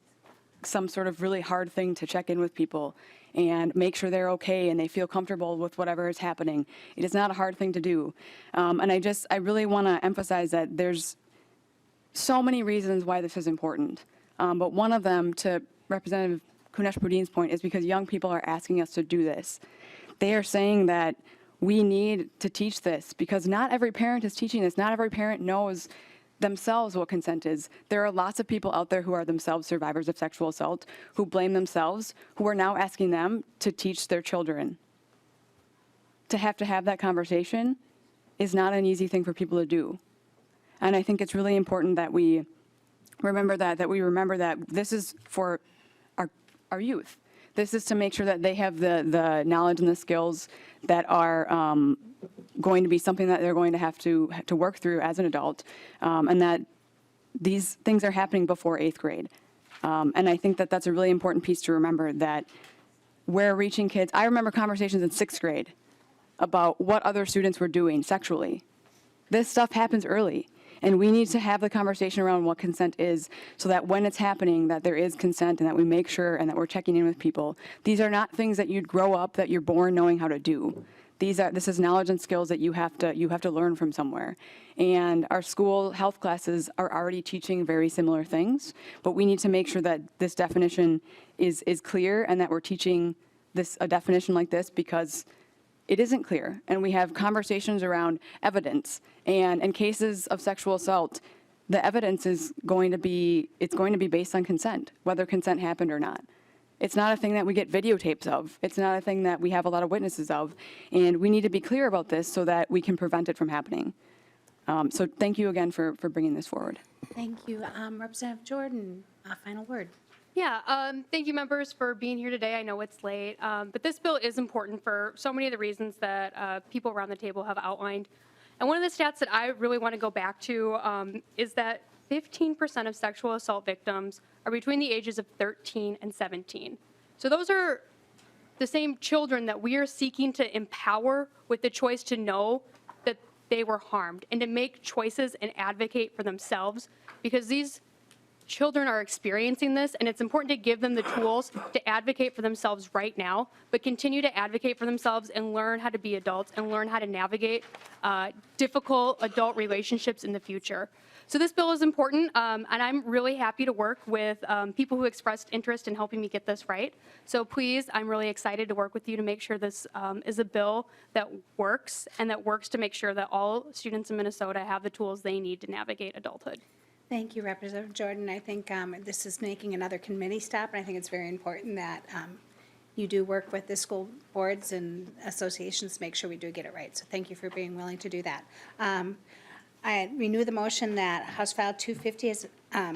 some sort of really hard thing to check in with people and make sure they're okay and they feel comfortable with whatever is happening. It is not a hard thing to do. And I really want to emphasize that there's so many reasons why this is important. But one of them, to Representative Kunesh-Poudin's point, is because young people are asking us to do this. They are saying that we need to teach this because not every parent is teaching this. Not every parent knows themselves what consent is. There are lots of people out there who are themselves survivors of sexual assault, who blame themselves, who are now asking them to teach their children. To have that conversation is not an easy thing for people to do. And I think it's really important that we remember that this is for our youth. This is to make sure that they have the knowledge and the skills that are going to be something that they're going to have to work through as an adult, and that these things are happening before 8th grade. And I think that that's a really important piece to remember, that we're reaching kids. I remember conversations in 6th grade about what other students were doing sexually. This stuff happens early. And we need to have the conversation around what consent is so that when it's happening, that there is consent and that we make sure and that we're checking in with people. These are not things that you'd grow up, that you're born knowing how to do. This is knowledge and skills that you have to learn from somewhere. And our school health classes are already teaching very similar things, but we need to make sure that this definition is clear and that we're teaching a definition like this because it isn't clear. And we have conversations around evidence. And in cases of sexual assault, the evidence is going to be based on consent, whether consent happened or not. It's not a thing that we get videotapes of. It's not a thing that we have a lot of witnesses of. And we need to be clear about this so that we can prevent it from happening. So thank you again for bringing this forward. Thank you. Representative Jordan, final word. Yeah, thank you, members, for being here today. I know it's late, but this bill is important for so many of the reasons that people around the table have outlined. And one of the stats that I really want to go back to is that 15% of sexual assault victims are between the ages of 13 and 17. So those are the same children that we are seeking to empower with the choice to know that they were harmed and to make choices and advocate for themselves, because these children are experiencing this, and it's important to give them the tools to advocate for themselves right now, but continue to advocate for themselves and learn how to be adults and learn how to navigate difficult adult relationships in the future. So this bill is important, and I'm really happy to work with people who expressed interest in helping me get this right. So please, I'm really excited to work with you to make sure this is a bill that works, and that works to make sure that all students in Minnesota have the tools they need to navigate adulthood. Thank you, Representative Jordan. I think this is making another committee step, and I think it's very important that you do work with the school boards and associations to make sure we do get it right. So thank you for being willing to do that. I renew the motion that House File 250 is,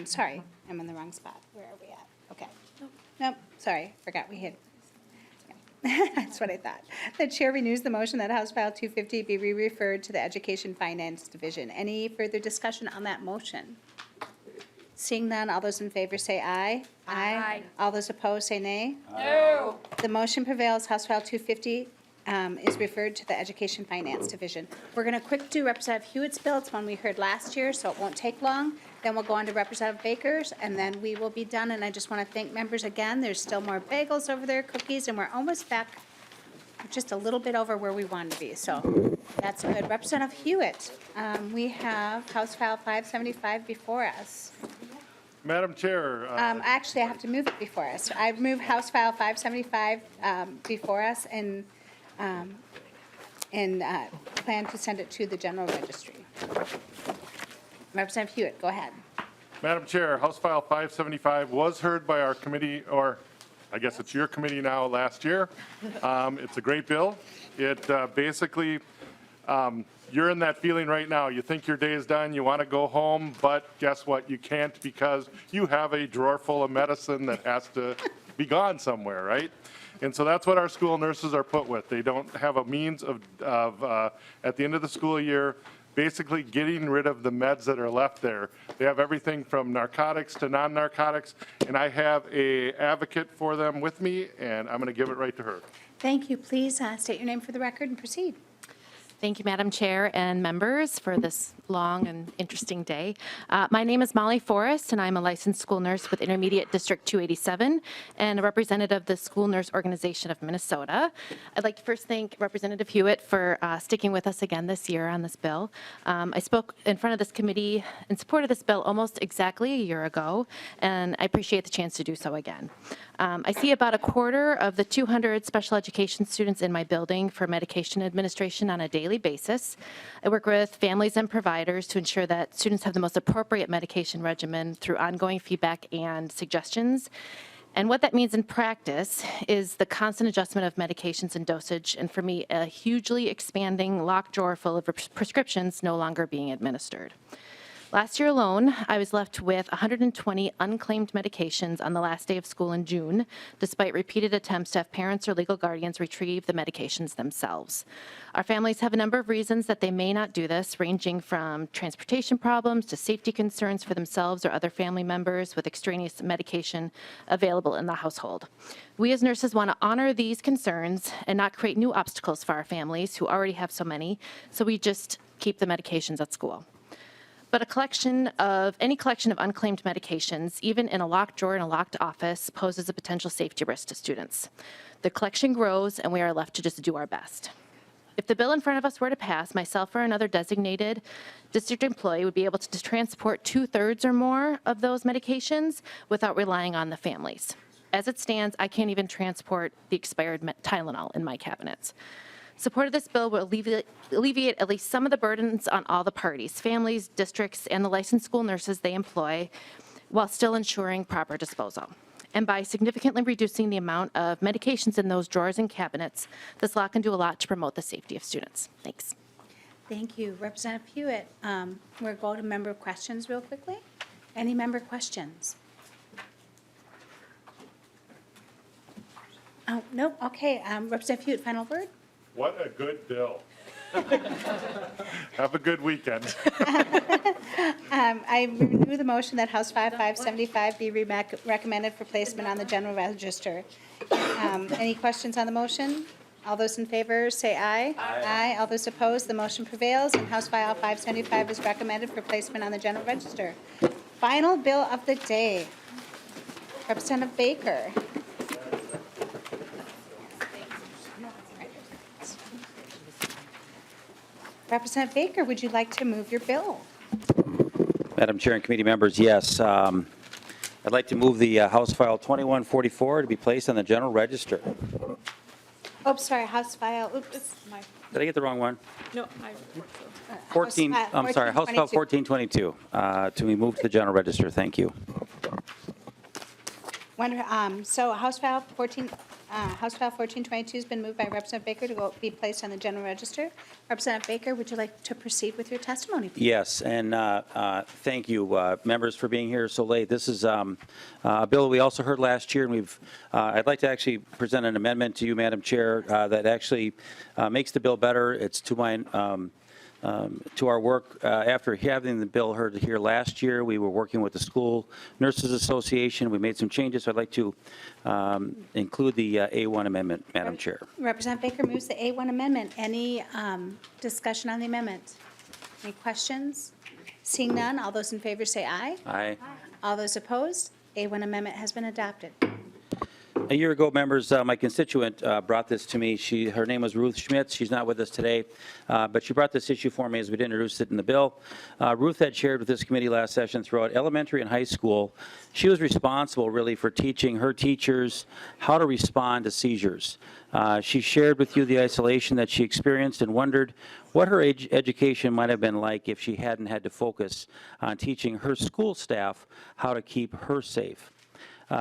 sorry, I'm in the wrong spot. Where are we at? Okay. Nope, sorry, forgot we had. That's what I thought. The chair renews the motion that House File 250 be re-referred to the Education Finance Division. Any further discussion on that motion? Seeing none, all those in favor say aye. Aye. All those opposed say nay. No. The motion prevails. House File 250 is referred to the Education Finance Division. We're going to quick do Representative Huot's bill. It's one we heard last year, so it won't take long. Then we'll go on to Representative Baker's, and then we will be done. And I just want to thank members again. There's still more bagels over there, cookies, and we're almost back just a little bit over where we wanted to be. So that's good. Representative Huot, we have House File 575 before us. Madam Chair. Actually, I have to move it before us. I move House File 575 before us and plan to send it to the General Registry. Representative Huot, go ahead. Madam Chair, House File 575 was heard by our committee, or I guess it's your committee now, last year. It's a great bill. It basically, you're in that feeling right now. You think your day is done, you want to go home, but guess what? You can't, because you have a drawer full of medicine that has to be gone somewhere, right? And so that's what our school nurses are put with. They don't have a means of at the end of the school year, basically getting rid of the meds that are left there. They have everything from narcotics to non-narcotics, and I have a advocate for them with me, and I'm going to give it right to her. Thank you. Please state your name for the record and proceed. Thank you, Madam Chair and members, for this long and interesting day. My name is Molly Forrest, and I'm a licensed school nurse with Intermediate District 287 and a representative of the School Nurse Organization of Minnesota. I'd like to first thank Representative Huot for sticking with us again this year on this bill. I spoke in front of this committee in support of this bill almost exactly a year ago, and I appreciate the chance to do so again. I see about a quarter of the 200 special education students in my building for medication administration on a daily basis. I work with families and providers to ensure that students have the most appropriate medication regimen through ongoing feedback and suggestions. And what that means in practice is the constant adjustment of medications and dosage, and for me, a hugely expanding locked drawer full of prescriptions no longer being administered. Last year alone, I was left with 120 unclaimed medications on the last day of school in June, despite repeated attempts to have parents or legal guardians retrieve the medications themselves. Our families have a number of reasons that they may not do this, ranging from transportation problems to safety concerns for themselves or other family members with extraneous medication available in the household. We as nurses want to honor these concerns and not create new obstacles for our families who already have so many, so we just keep the medications at school. But any collection of unclaimed medications, even in a locked drawer in a locked office, poses a potential safety risk to students. The collection grows, and we are left to just do our best. If the bill in front of us were to pass, myself or another designated district employee would be able to transport 2/3 or more of those medications without relying on the families. As it stands, I can't even transport the expired Tylenol in my cabinets. Support of this bill will alleviate at least some of the burdens on all the parties, families, districts, and the licensed school nurses they employ, while still ensuring proper disposal. And by significantly reducing the amount of medications in those drawers and cabinets, this law can do a lot to promote the safety of students. Thanks. Thank you. Representative Hewitt, we'll go to member questions real quickly. Any member questions? Oh, no, okay. Representative Hewitt, final word? What a good bill. Have a good weekend. I renew the motion that House File 575 be recommended for placement on the general register. Any questions on the motion? All those in favor say aye. Aye. All those opposed, the motion prevails, and House File 575 is recommended for placement on the general register. Final bill of the day. Representative Baker. Representative Baker, would you like to move your bill? Madam Chair and committee members, yes. I'd like to move the House File 2144 to be placed on the general register. Oh, sorry, House File, oops, my. Did I get the wrong one? No, 14, I'm sorry, House File 1422 to be moved to the general register. Thank you. So House File 1422 has been moved by Representative Baker to be placed on the general register. Representative Baker, would you like to proceed with your testimony, please? Yes, and thank you, members, for being here so late. This is a bill we also heard last year, and I'd like to actually present an amendment to you, Madam Chair, that actually makes the bill better. It's to my to our work after having the bill heard here last year. We were working with the School Nurses Association. We made some changes. So I'd like to include the A1 amendment, Madam Chair. Representative Baker moves the A1 amendment. Any discussion on the amendment? Any questions? Seeing none, all those in favor say aye. Aye. All those opposed, A1 amendment has been adopted. A year ago, members, my constituent brought this to me. Her name was Ruth Schmitz. She's not with us today, but she brought this issue for me as we'd introduced it in the bill. Ruth had shared with this committee last session throughout elementary and high school. She was responsible, really, for teaching her teachers how to respond to seizures. She shared with you the isolation that she experienced and wondered what her education might have been like if she hadn't had to focus on teaching her school staff how to keep her safe.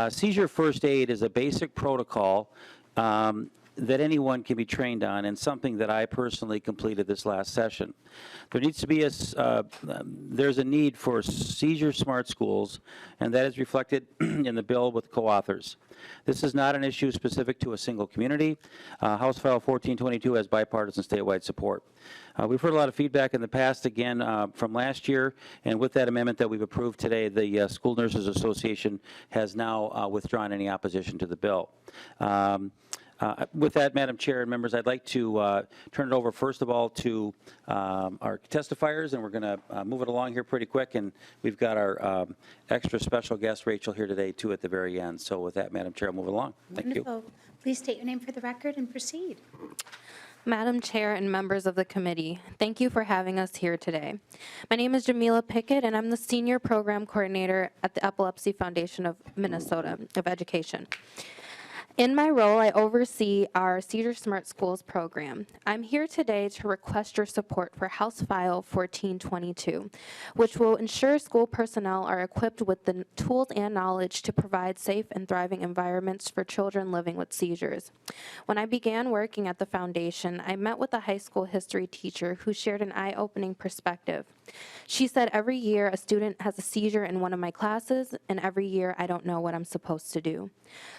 Seizure first aid is a basic protocol that anyone can be trained on, and something that I personally completed this last session. There needs to be there's a need for seizure smart schools, and that is reflected in the bill with co-authors. This is not an issue specific to a single community. House File 1422 has bipartisan statewide support. We've heard a lot of feedback in the past, again, from last year, and with that amendment that we've approved today, the School Nurses Association has now withdrawn any opposition to the bill. With that, Madam Chair and members, I'd like to turn it over first of all to our testifiers, and we're going to move it along here pretty quick, and we've got our extra special guest, Rachel, here today, too, at the very end. So with that, Madam Chair, I'll move it along. Thank you. Wonderful. Please state your name for the record and proceed. Madam Chair and members of the committee, thank you for having us here today. My name is Jamila Pickett, and I'm the Senior Program Coordinator at the Epilepsy Foundation of Minnesota of Education. In my role, I oversee our Seizure Smart Schools program. I'm here today to request your support for House File 1422, which will ensure school personnel are equipped with the tools and knowledge to provide safe and thriving environments for children living with seizures. When I began working at the foundation, I met with a high school history teacher who shared an eye-opening perspective. She said, every year a student has a seizure in one of my classes, and every year I don't know what I'm supposed to do.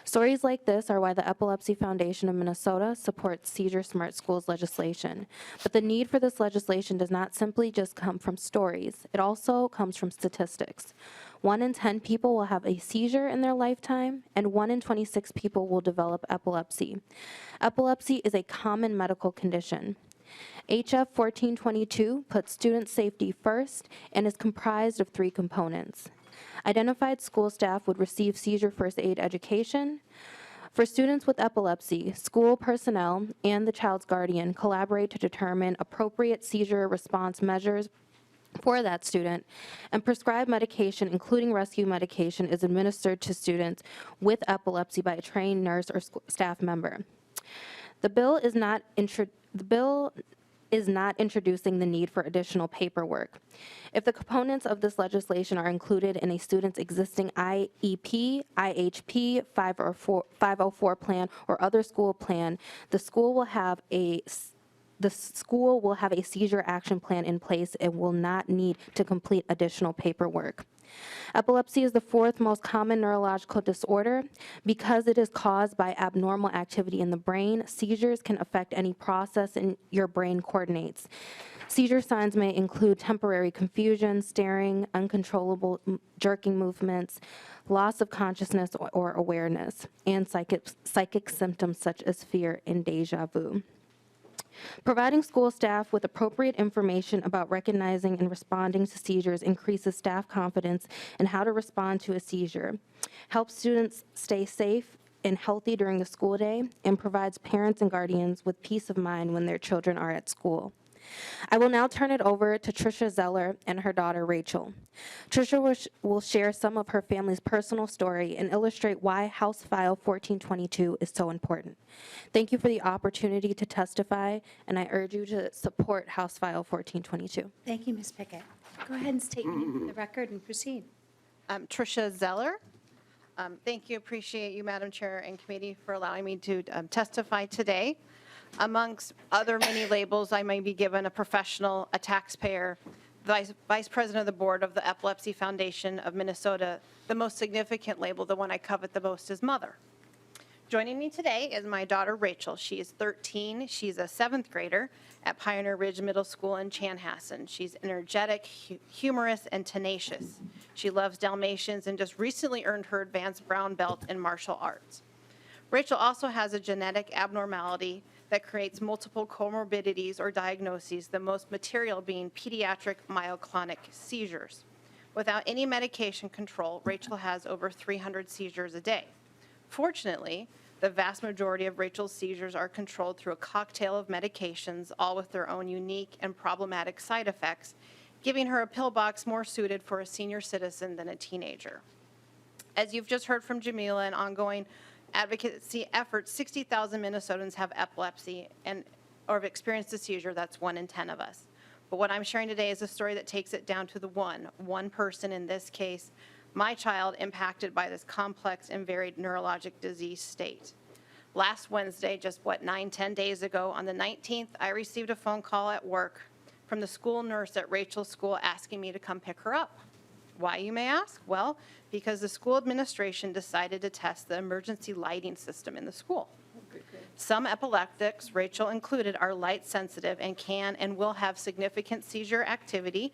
Stories like this are why the Epilepsy Foundation of Minnesota supports Seizure Smart Schools legislation. But the need for this legislation does not simply just come from stories. It also comes from statistics. 1 in 10 people will have a seizure in their lifetime, and 1 in 26 people will develop epilepsy. Epilepsy is a common medical condition. HF 1422 puts student safety first and is comprised of 3 components. Identified school staff would receive seizure first aid education. For students with epilepsy, school personnel and the child's guardian collaborate to determine appropriate seizure response measures for that student, and prescribed medication, including rescue medication, is administered to students with epilepsy by a trained nurse or staff member. The bill is not introducing the need for additional paperwork. If the components of this legislation are included in a student's existing IEP, IHP, 504 plan, or other school plan, the school will have a seizure action plan in place and will not need to complete additional paperwork. Epilepsy is the 4th most common neurological disorder. Because it is caused by abnormal activity in the brain, seizures can affect any process in your brain coordinates. Seizure signs may include temporary confusion, staring, uncontrollable jerking movements, loss of consciousness or awareness, and psychic symptoms such as fear and deja vu. Providing school staff with appropriate information about recognizing and responding to seizures increases staff confidence in how to respond to a seizure, helps students stay safe and healthy during the school day, and provides parents and guardians with peace of mind when their children are at school. I will now turn it over to Tricia Zeller and her daughter, Rachel. Tricia will share some of her family's personal story and illustrate why House File 1422 is so important. Thank you for the opportunity to testify, and I urge you to support House File 1422. Thank you, Ms. Pickett. Go ahead and state your name for the record and proceed. Tricia Zeller. Thank you. Appreciate you, Madam Chair and committee, for allowing me to testify today. Amongst other many labels, I may be given a professional, a taxpayer, vice president of the board of the Epilepsy Foundation of Minnesota. The most significant label, the one I covet the most, is mother. Joining me today is my daughter, Rachel. She is 13. She's a 7th grader at Pioneer Ridge Middle School in Chanhassen. She's energetic, humorous, and tenacious. She loves Dalmatians and just recently earned her advanced brown belt in martial arts. Rachel also has a genetic abnormality that creates multiple comorbidities or diagnoses, the most material being pediatric myoclonic seizures. Without any medication control, Rachel has over 300 seizures a day. Fortunately, the vast majority of Rachel's seizures are controlled through a cocktail of medications, all with their own unique and problematic side effects, giving her a pill box more suited for a senior citizen than a teenager. As you've just heard from Jamila, and ongoing advocacy efforts, 60,000 Minnesotans have epilepsy or have experienced a seizure. That's 1 in 10 of us. But what I'm sharing today is a story that takes it down to the one person, in this case, my child, impacted by this complex and varied neurologic disease state. Last Wednesday, just 9-10 days ago, on the 19th, I received a phone call at work from the school nurse at Rachel's school asking me to come pick her up. Why, you may ask? Well, because the school administration decided to test the emergency lighting system in the school. Some epileptics, Rachel included, are light sensitive and can and will have significant seizure activity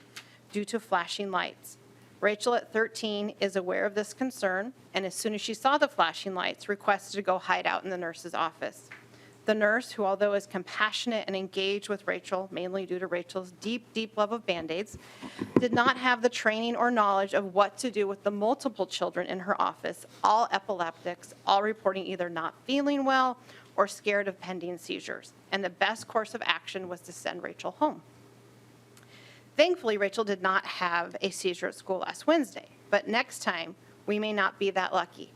due to flashing lights. Rachel at 13 is aware of this concern, and as soon as she saw the flashing lights, requested to go hide out in the nurse's office. The nurse, who although is compassionate and engaged with Rachel, mainly due to Rachel's deep, deep love of Band-Aids, did not have the training or knowledge of what to do with the multiple children in her office, all epileptics, all reporting either not feeling well or scared of pending seizures. And the best course of action was to send Rachel home. Thankfully, Rachel did not have a seizure at school last Wednesday, but next time we may not be that lucky.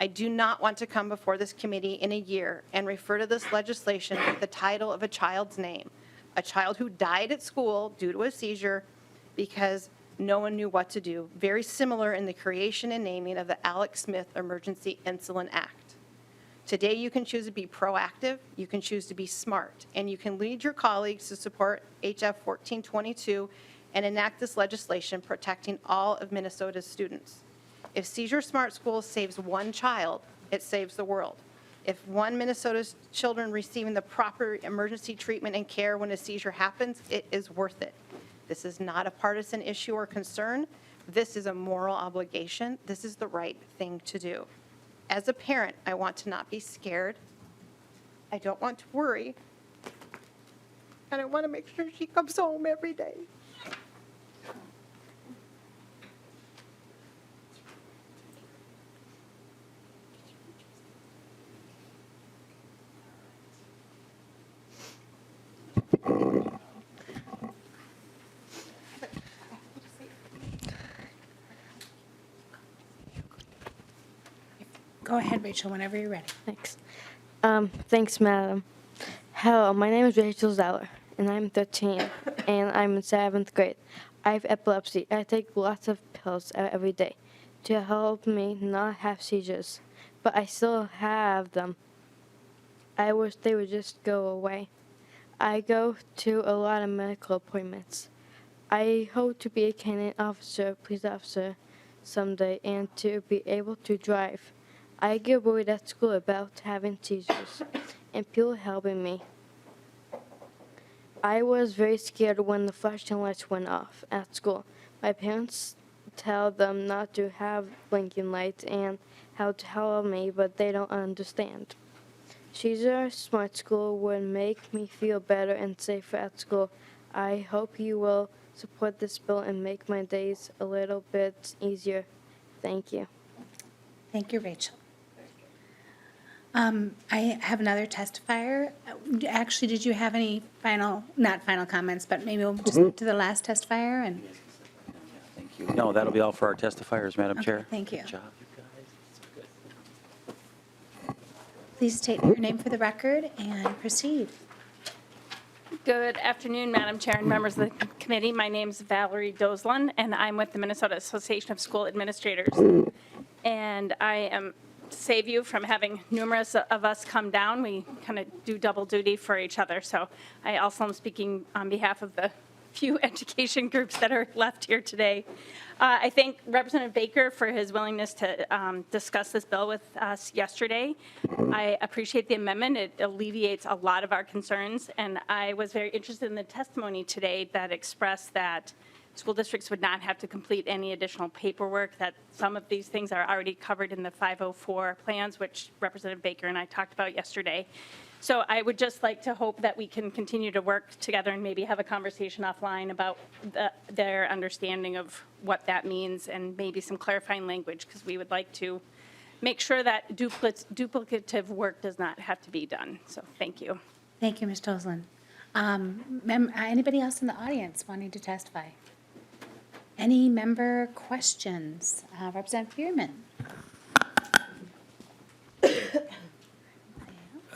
I do not want to come before this committee in a year and refer to this legislation with the title of a child's name, a child who died at school due to a seizure because no one knew what to do, very similar in the creation and naming of the Alex Smith Emergency Insulin Act. Today, you can choose to be proactive, you can choose to be smart, and you can lead your colleagues to support HF 1422 and enact this legislation protecting all of Minnesota's students. If Seizure Smart Schools saves one child, it saves the world. If one Minnesota's children receiving the proper emergency treatment and care when a seizure happens, it is worth it. This is not a partisan issue or concern. This is a moral obligation. This is the right thing to do. As a parent, I want to not be scared. I don't want to worry. And I want to make sure she comes home every day. Go ahead, Rachel, whenever you're ready. Thanks. Thanks, madam. Hello, my name is Rachel Zeller, and I'm 13, and I'm in 7th grade. I have epilepsy. I take lots of pills every day to help me not have seizures, but I still have them. I wish they would just go away. I go to a lot of medical appointments. I hope to be a canine officer, police officer someday, and to be able to drive. I get worried at school about having seizures and people helping me. I was very scared when the flashing lights went off at school. My parents tell them not to have blinking lights and how to help me, but they don't understand. Seizure Smart School would make me feel better and safer at school. I hope you will support this bill and make my days a little bit easier. Thank you. Thank you, Rachel. I have another testifier. Actually, did you have any not final comments, but maybe we'll just to the last testifier? And No, that'll be all for our testifiers, Madam Okay, Chair. thank you. Good job. Please state your name for the record and proceed. Good afternoon, Madam Chair and members of the committee. My name is Valerie Doslund, and I'm with the Minnesota Association of School Administrators. And I am to save you from having numerous of us come down. We kind of do double duty for each other. So I also am speaking on behalf of the few education groups that are left here today. I thank Representative Baker for his willingness to discuss this bill with us yesterday. I appreciate the amendment. It alleviates a lot of our concerns, and I was very interested in the testimony today that expressed that school districts would not have to complete any additional paperwork, that some of these things are already covered in the 504 plans, which Representative Baker and I talked about yesterday. So I would just like to hope that we can continue to work together and maybe have a conversation offline about their understanding of what that means and maybe some clarifying language, because we would like to make sure that duplicative work does not have to be done. So thank you. Thank you, Ms. Doslin. Anybody else in the audience wanting to testify? Any member questions? Representative Bierman.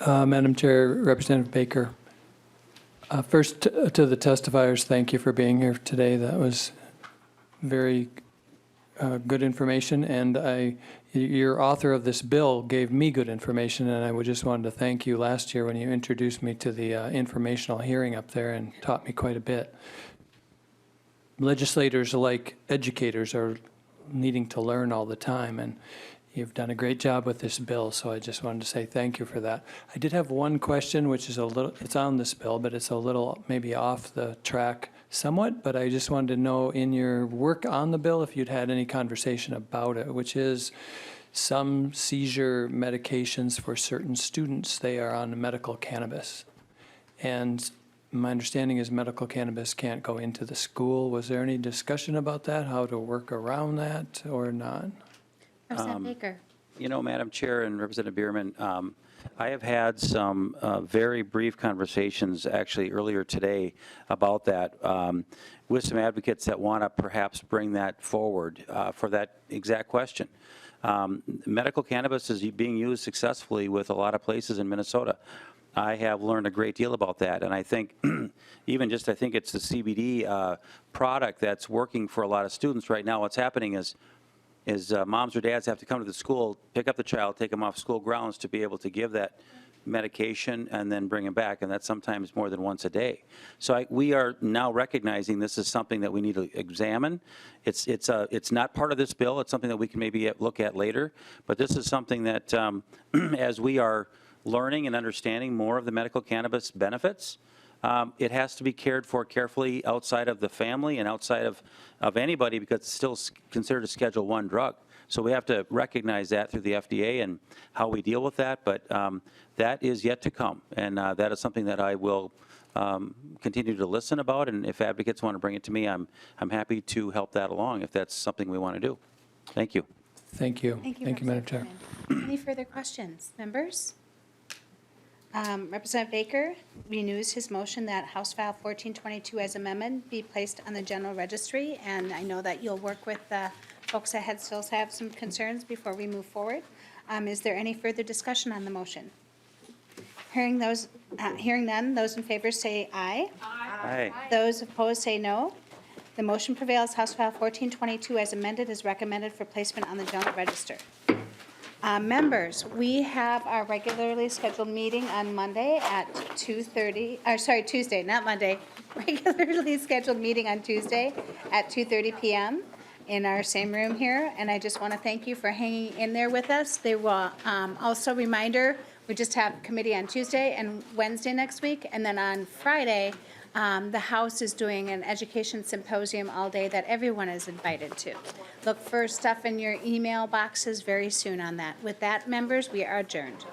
Madam Chair, Representative Baker. First, to the testifiers, thank you for being here today. That was very, good information, and your author of this bill gave me good information, and I would just wanted to thank you last year when you introduced me to the informational hearing up there and taught me quite a bit. Legislators, like educators, are needing to learn all the time, and you've done a great job with this bill, so I just wanted to say thank you for that. I did have one question, which is it's on this bill, but it's a little maybe off the track somewhat, but I just wanted to know in your work on the bill if you'd had any conversation about it, which is some seizure medications for certain students, they are on medical cannabis. And my understanding is medical cannabis can't go into the school. Was there any discussion about that, how to work around that or not? Representative Baker. You know, Madam Chair and Representative Bierman, I have had some very brief conversations actually earlier today about that with some advocates that want to perhaps bring that forward for that exact question. Medical cannabis is being used successfully with a lot of places in Minnesota. I have learned a great deal about that, and I think even just I think it's the CBD product that's working for a lot of students right now. What's happening is moms or dads have to come to the school, pick up the child, take them off school grounds to be able to give that medication and then bring them back, and that's sometimes more than once a day. So we are now recognizing this is something that we need to examine. It's not part of this bill. It's something that we can maybe look at later, but this is something that as we are learning and understanding more of the medical cannabis benefits, it has to be cared for carefully outside of the family and outside of anybody because it's still considered a Schedule I drug. So we have to recognize that through the FDA and how we deal with that, but that is yet to come, and that is something that I will continue to listen about, and if advocates want to bring it to me, I'm happy to help that along if that's something we want to do. Thank you. Thank you. Thank you, Madam Chair. Any further questions? Members? Representative Baker renews his motion that House File 1422 as amendment be placed on the general registry, and I know that you'll work with the folks that still have some concerns before we move forward. Is there any further discussion on the motion? Hearing none, those in favor say aye. Aye. Those opposed say no. The motion prevails. House File 1422 as amended is recommended for placement on the general register. Members, we have our regularly scheduled meeting on Monday at 2:30, or sorry, Tuesday, not Monday, regularly scheduled meeting on Tuesday at 2:30 p.m. in our same room here, and I just want to thank you for hanging in there with us. There will also reminder, we just have committee on Tuesday and Wednesday next week, and then on Friday, the House is doing an education symposium all day that everyone is invited to. Look for stuff in your email boxes very soon on that. With that, members, we are adjourned.